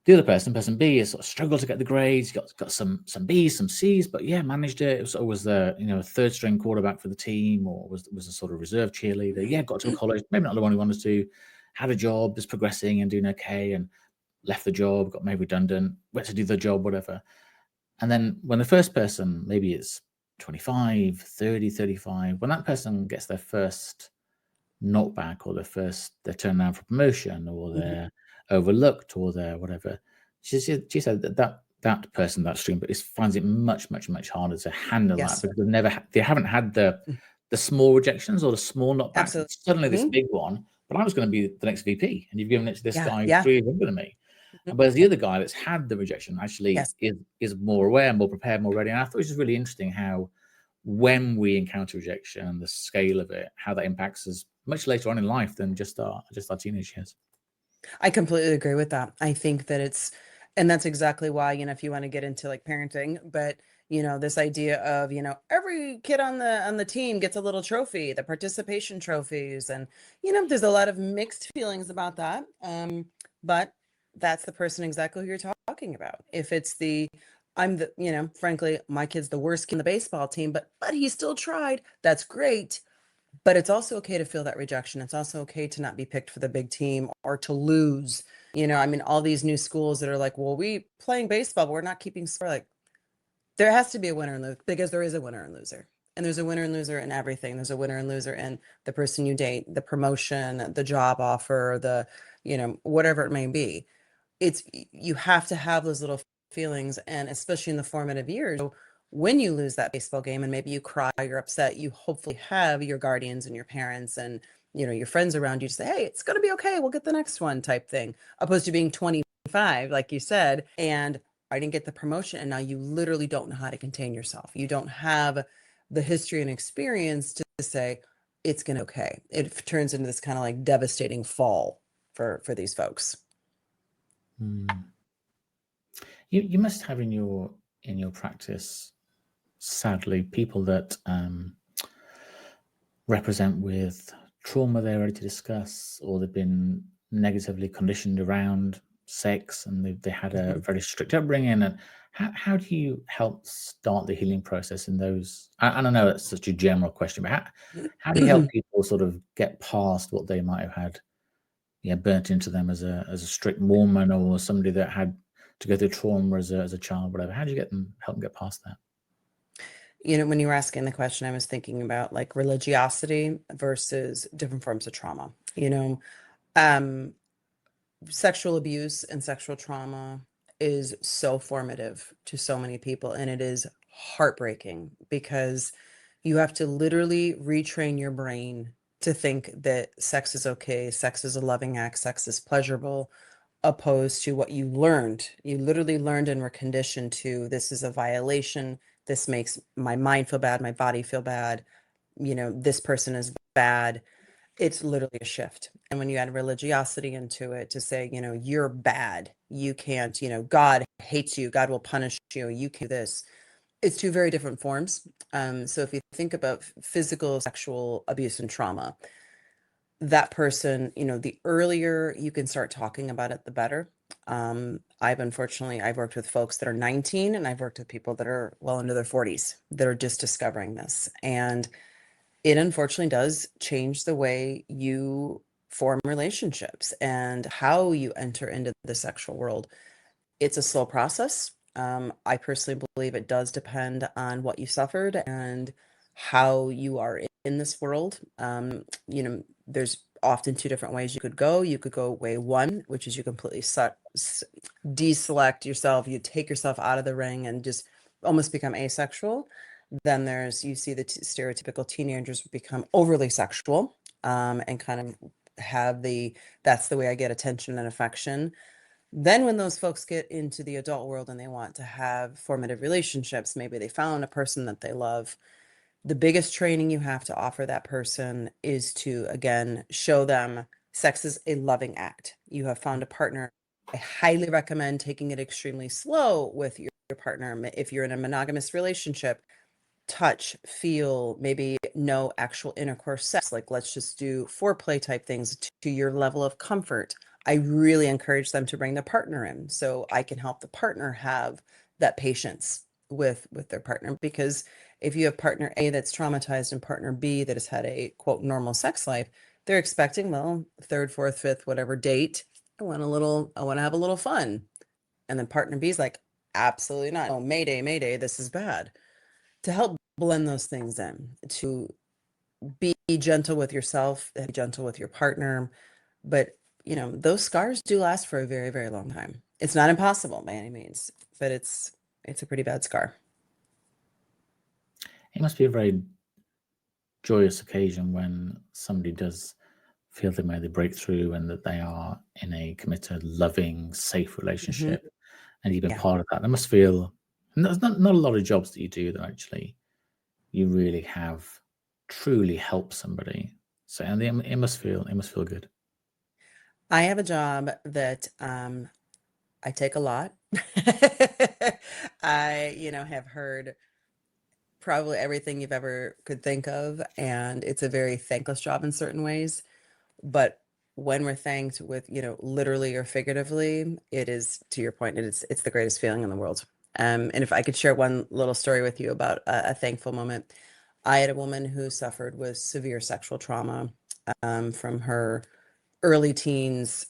The other person B, has sort of struggled to get the grades, got some B's, some C's, but managed it. It was always the third string quarterback for the team, or was a sort of reserve cheerleader. Got to college, maybe not the one he wanted to, had a job, was progressing and doing okay, and left the job, got made redundant, went to do the job, whatever. And then when the first person, maybe it's 25, 30, 35, when that person gets their first knockback, or they're turned down for promotion, or they're overlooked, or they're whatever, she said that person, that stream, but finds it much, much, much harder to handle that, because they haven't had the small rejections or the small knockbacks. Absolutely. Suddenly this big one, but I was going to be the next VP, and you've given it to this guy 3 years younger than me. But the other guy that's had the rejection actually is more aware, more prepared, more ready. And I thought it was just really interesting how, when we encounter rejection and the scale of it, how that impacts us much later on in life than just our teenage years. I completely agree with that. I think that and that's exactly why, if you want to get into like parenting, but this idea of, every kid on the team gets a little trophy, the participation trophies. And, there's a lot of mixed feelings about that. But that's the person exactly who you're talking about. If it's frankly, my kid's the worst kid in the baseball team, but he still tried. That's great. But it's also okay to feel that rejection. It's also okay to not be picked for the big team or to lose. I mean, all these new schools that are like, well, we playing baseball, but we're not keeping score. Like, there has to be a winner and loser, because there is a winner and loser. And there's a winner and loser in everything. There's a winner and loser in the person you date, the promotion, the job offer, whatever it may be. You have to have those little feelings, and especially in the formative years. So when you lose that baseball game and maybe you cry, you're upset, you hopefully have your guardians and your parents and your friends around you to say, hey, it's going to be okay, we'll get the next one, type thing, opposed to being 25, like you said, and I didn't get the promotion, and now you literally don't know how to contain yourself. You don't have the history and experience to say it's going to be okay. It turns into this kind of like devastating fall for these folks. You must have in your practice, sadly, people that represent with trauma they're ready to discuss, or they've been negatively conditioned around sex, and they had a very strict upbringing. And how do you help start the healing process in those? I don't know, it's such a general question, but how do you help people sort of get past what they might have had burnt into them as a strict Mormon, or somebody that had to go through trauma as a child, whatever? How do you help them get past that? When you were asking the question, I was thinking about like religiosity versus different forms of trauma. Sexual abuse and sexual trauma is so formative to so many people, and it is heartbreaking because you have to literally retrain your brain to think that sex is okay, sex is a loving act, sex is pleasurable, opposed to what you learned. You literally learned and were conditioned to, this is a violation, this makes my mind feel bad, my body feel bad, this person is bad. It's literally a shift. And when you add religiosity into it to say, you're bad, you can't, God hates you, God will punish you, you can do this. It's two very different forms. So if you think about physical sexual abuse and trauma, that person, the earlier you can start talking about it, the better. I've worked with folks that are 19, and I've worked with people that are well into their 40s that are just discovering this. And it unfortunately does change the way you form relationships and how you enter into the sexual world. It's a slow process. I personally believe it does depend on what you suffered and how you are in this world. There's often two different ways you could go. You could go way one, which is you completely deselect yourself. You take yourself out of the ring and just almost become asexual. Then you see the stereotypical teenagers become overly sexual, and kind of have that's the way I get attention and affection. Then when those folks get into the adult world and they want to have formative relationships, maybe they found a person that they love, the biggest training you have to offer that person is to, again, show them sex is a loving act. You have found a partner. I highly recommend taking it extremely slow with your partner. If you're in a monogamous relationship, touch, feel, maybe no actual intercourse sex. Like, let's just do foreplay type things to your level of comfort. I really encourage them to bring their partner in so I can help the partner have that patience with their partner. Because if you have partner A that's traumatized and partner B that has had a quote normal sex life, they're expecting, well, third, fourth, fifth, whatever date, I want to have a little fun. And then partner B is like, absolutely not. Oh, mayday, this is bad. To help blend those things in, to be gentle with yourself, be gentle with your partner. But, those scars do last for a very, very long time. It's not impossible by any means, but it's a pretty bad scar. It must be a very joyous occasion when somebody does feel they made the breakthrough and that they are in a committed, loving, safe relationship, and you've been part of that. It must feel, and there's not a lot of jobs that you do that actually you really have truly helped somebody. So, and it must feel good. I have a job that I take a lot. I, have heard probably everything you've ever could think of, and it's a very thankless job in certain ways. But when we're thanked with, literally or figuratively, it is, to your point, it's the greatest feeling in the world. And if I could share one little story with you about a thankful moment, I had a woman who suffered with severe sexual trauma from her early teens,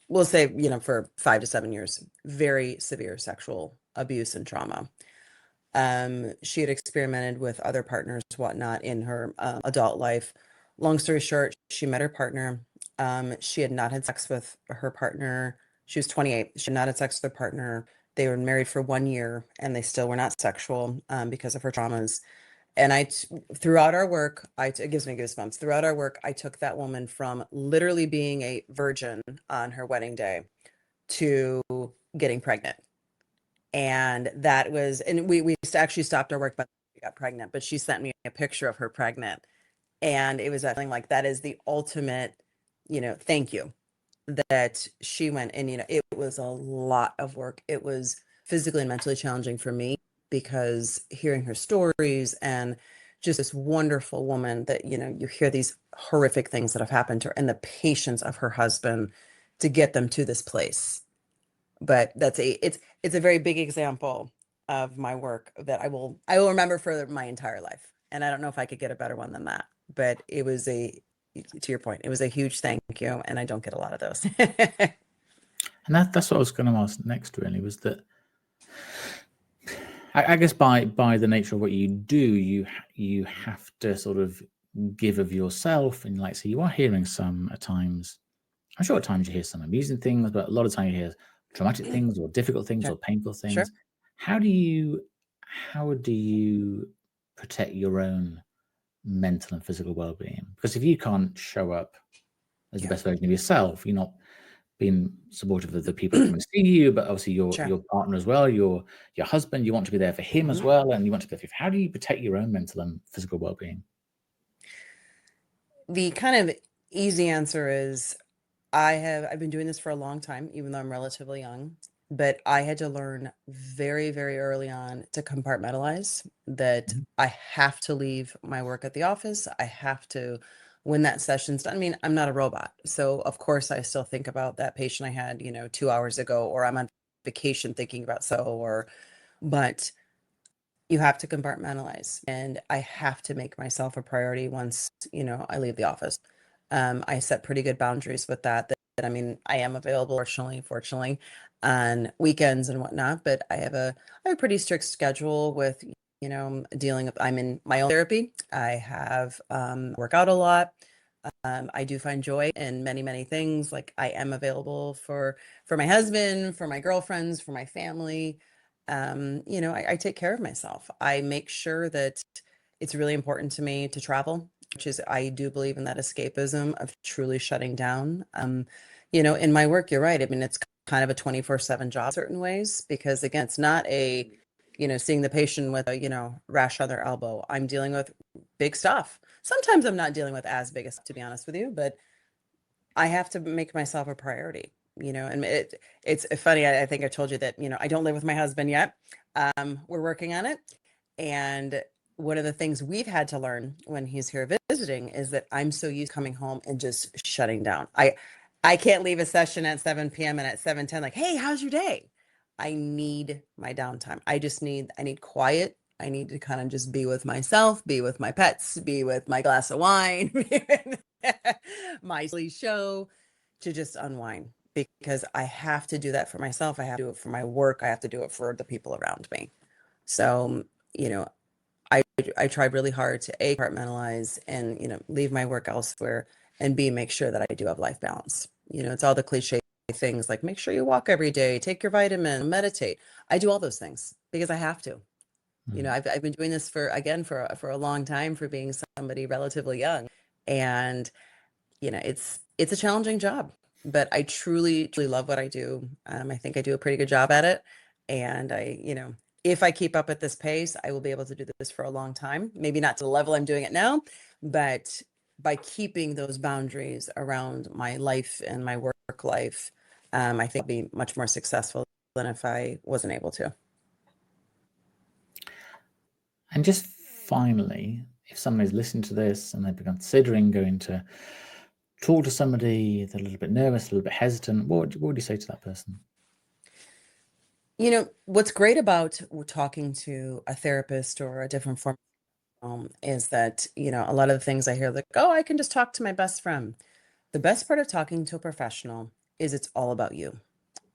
we'll say, for 5 to 7 years, very severe sexual abuse and trauma. She had experimented with other partners, whatnot, in her adult life. Long story short, she met her partner. She had not had sex with her partner. She was 28. She had not had sex with her partner. They were married for 1 year and they still were not sexual because of her traumas. And throughout our work, it gives me goosebumps. Throughout our work, I took that woman from literally being a virgin on her wedding day to getting pregnant. And we actually stopped our work, but she got pregnant, but she sent me a picture of her pregnant. And it was that feeling like that is the ultimate, thank you that she went. And, it was a lot of work. It was physically and mentally challenging for me because hearing her stories and just this wonderful woman that, you hear these horrific things that have happened to her and the patience of her husband to get them to this place. But it's a very big example of my work that I will remember for my entire life. And I don't know if I could get a better one than that. But it was to your point, it was a huge thank you, and I don't get a lot of those. And that's what I was going to ask next, really, was that I guess by the nature of what you do, you have to sort of give of yourself, and like, so you are hearing some at times. I'm sure at times you hear some amusing things, but a lot of time you hear traumatic things or difficult things Sure. or painful things. Sure. How do you protect your own mental and physical well-being? Because if you can't show up as the best version of yourself, you're not being supportive of the people that come and see you, but obviously your partner as well, your husband, you want to be there for him as well, and you want to be there for. How do you protect your own mental and physical well-being? The kind of easy answer is I've been doing this for a long time, even though I'm relatively young, but I had to learn very, very early on to compartmentalize that I have to leave my work at the office. I have to, when that session's done, I mean, I'm not a robot. So of course I still think about that patient I had, 2 hours ago, or I'm on vacation thinking about but you have to compartmentalize, and I have to make myself a priority once, I leave the office. I set pretty good boundaries with that, I mean, I am available, fortunately, on weekends and whatnot, but I have a pretty strict schedule with, I'm in my own therapy. I have, work out a lot. I do find joy in many, many things. Like, I am available for my husband, for my girlfriends, for my family. I take care of myself. I make sure that it's really important to me to travel, which is, I do believe in that escapism of truly shutting down. In my work, you're right. I mean, it's kind of a 24/7 job in certain ways, because again, it's not seeing the patient with a, rash on their elbow. I'm dealing with big stuff. Sometimes I'm not dealing with as big as, to be honest with you, but I have to make myself a priority, and it's funny. I think I told you that, I don't live with my husband yet. We're working on it. And one of the things we've had to learn when he's here visiting is that I'm so used to coming home and just shutting down. I can't leave a session at 7 p.m. and at 7:10, like, hey, how's your day? I need my downtime. I need quiet. I need to kind of just be with myself, be with my pets, be with my glass of wine, my silly show, to just unwind, because I have to do that for myself. I have to do it for my work. I have to do it for the people around me. So, I tried really hard to compartmentalize and, leave my work elsewhere, and B, make sure that I do have life balance. It's all the cliche things like, make sure you walk every day, take your vitamin, meditate. I do all those things because I have to. I've been doing this for a long time, for being somebody relatively young, and it's a challenging job, but I truly, truly love what I do. I think I do a pretty good job at it, and if I keep up at this pace, I will be able to do this for a long time. Maybe not to the level I'm doing it now, but by keeping those boundaries around my life and my work life, I think I'll be much more successful than if I wasn't able to. And just finally, if someone is listening to this and they've been considering going to talk to somebody that's a little bit nervous, a little bit hesitant, what would you say to that person? You know, what's great about talking to a therapist or a different form is that, you know, a lot of the things I hear like, oh, I can just talk to my best friend. The best part of talking to a professional is it's all about you.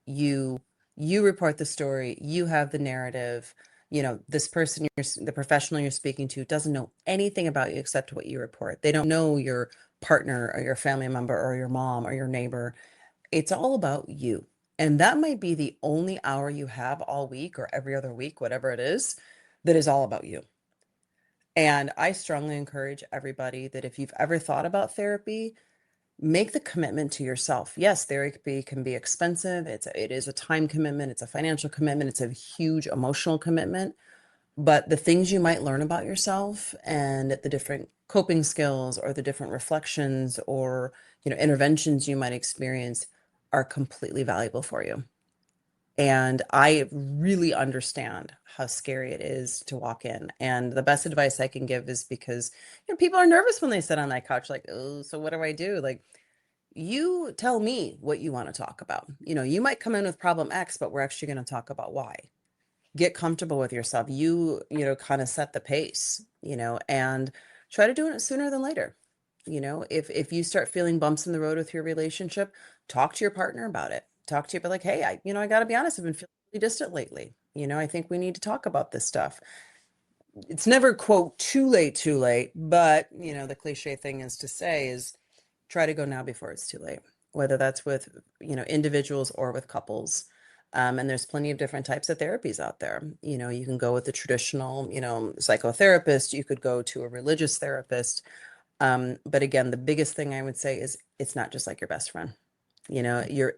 You you report the story, you have the narrative. You know, this person the professional you're speaking to doesn't know anything about you except what you report. They don't know your partner or your family member or your mom or your neighbor. It's all about you. And that might be the only hour you have all week or every other week, whatever it is, that is all about you. And I strongly encourage everybody that if you've ever thought about therapy, make the commitment to yourself. Yes, therapy can be expensive. It is a time commitment, it's a financial commitment, it's a huge emotional commitment. But the things you might learn about yourself and the different coping skills or the different reflections or, you know, interventions you might experience are completely valuable for you. And I really understand how scary it is to walk in. And the best advice I can give is because, you know, people are nervous when they sit on that couch, like, oh, so what do I do? Like, you tell me what you want to talk about. You know, you might come in with problem X, but we're actually going to talk about Y. Get comfortable with yourself. You know, kind of set the pace, you know, and try to do it sooner than later. You know, if you start feeling bumps in the road with your relationship, talk to your partner about it. Talk to you, but like, hey, I got to be honest, I've been feeling really distant lately. You know, I think we need to talk about this stuff. It's never quote too late, but you know, the cliche thing is to say is try to go now before it's too late, whether that's with, you know, individuals or with couples. And there's plenty of different types of therapies out there. You know, you can go with the traditional, you know, psychotherapist, you could go to a religious therapist. But again, the biggest thing I would say is it's not just like your best friend. You know, you're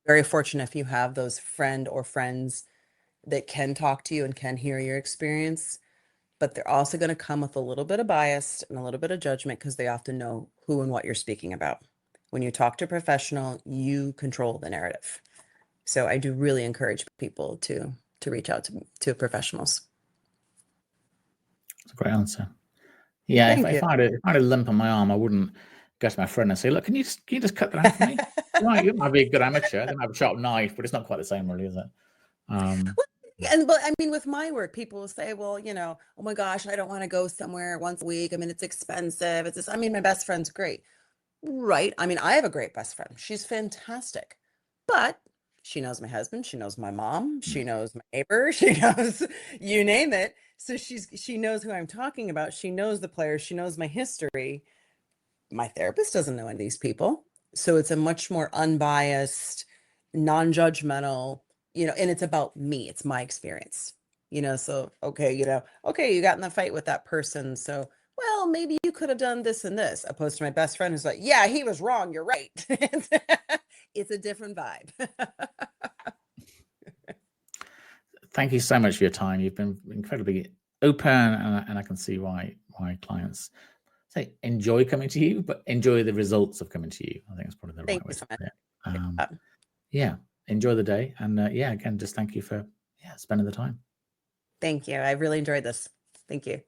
very fortunate if you have those friend or friends that can talk to you and can hear your experience, but they're also going to come with a little bit of bias and a little bit of judgment because they often know who and what you're speaking about. When you talk to a professional, you control the narrative. So I do really encourage people to reach out to professionals. It's a great answer. Yeah, Thank if you. I had a lump on my arm, I wouldn't go to my friend and say, "Look, can you just cut that out for me?" You might be a good amateur. They might have a sharp knife, but it's not quite the same, really, is it? Well, Yeah. and but I mean, with my work, people will say, "Well, you know, oh my gosh, I don't want to go somewhere once a week. I mean, it's expensive. It's this." I mean, my best friend's great. Right. I mean, I have a great best friend. She's fantastic. But she knows my husband, she knows my mom, she knows my neighbor, she knows you name it. So she knows who I'm talking about. She knows the players, she knows my history. My therapist doesn't know any of these people. So it's a much more unbiased, non-judgmental, you know, and it's about me. It's my experience. You know, so okay, you know, okay, you got in the fight with that person. So well, maybe you could have done this and this, opposed to my best friend who's like, yeah, he was wrong. You're right. It's a different vibe. Thank you so much for your time. You've been incredibly open, and I can see why clients say enjoy coming to you, but enjoy the results of coming to you. I think that's probably the Thank right way you to so much. put it. Yeah, enjoy the day, and yeah, again, just thank you for spending the time. Thank you. I really enjoyed this. Thank you.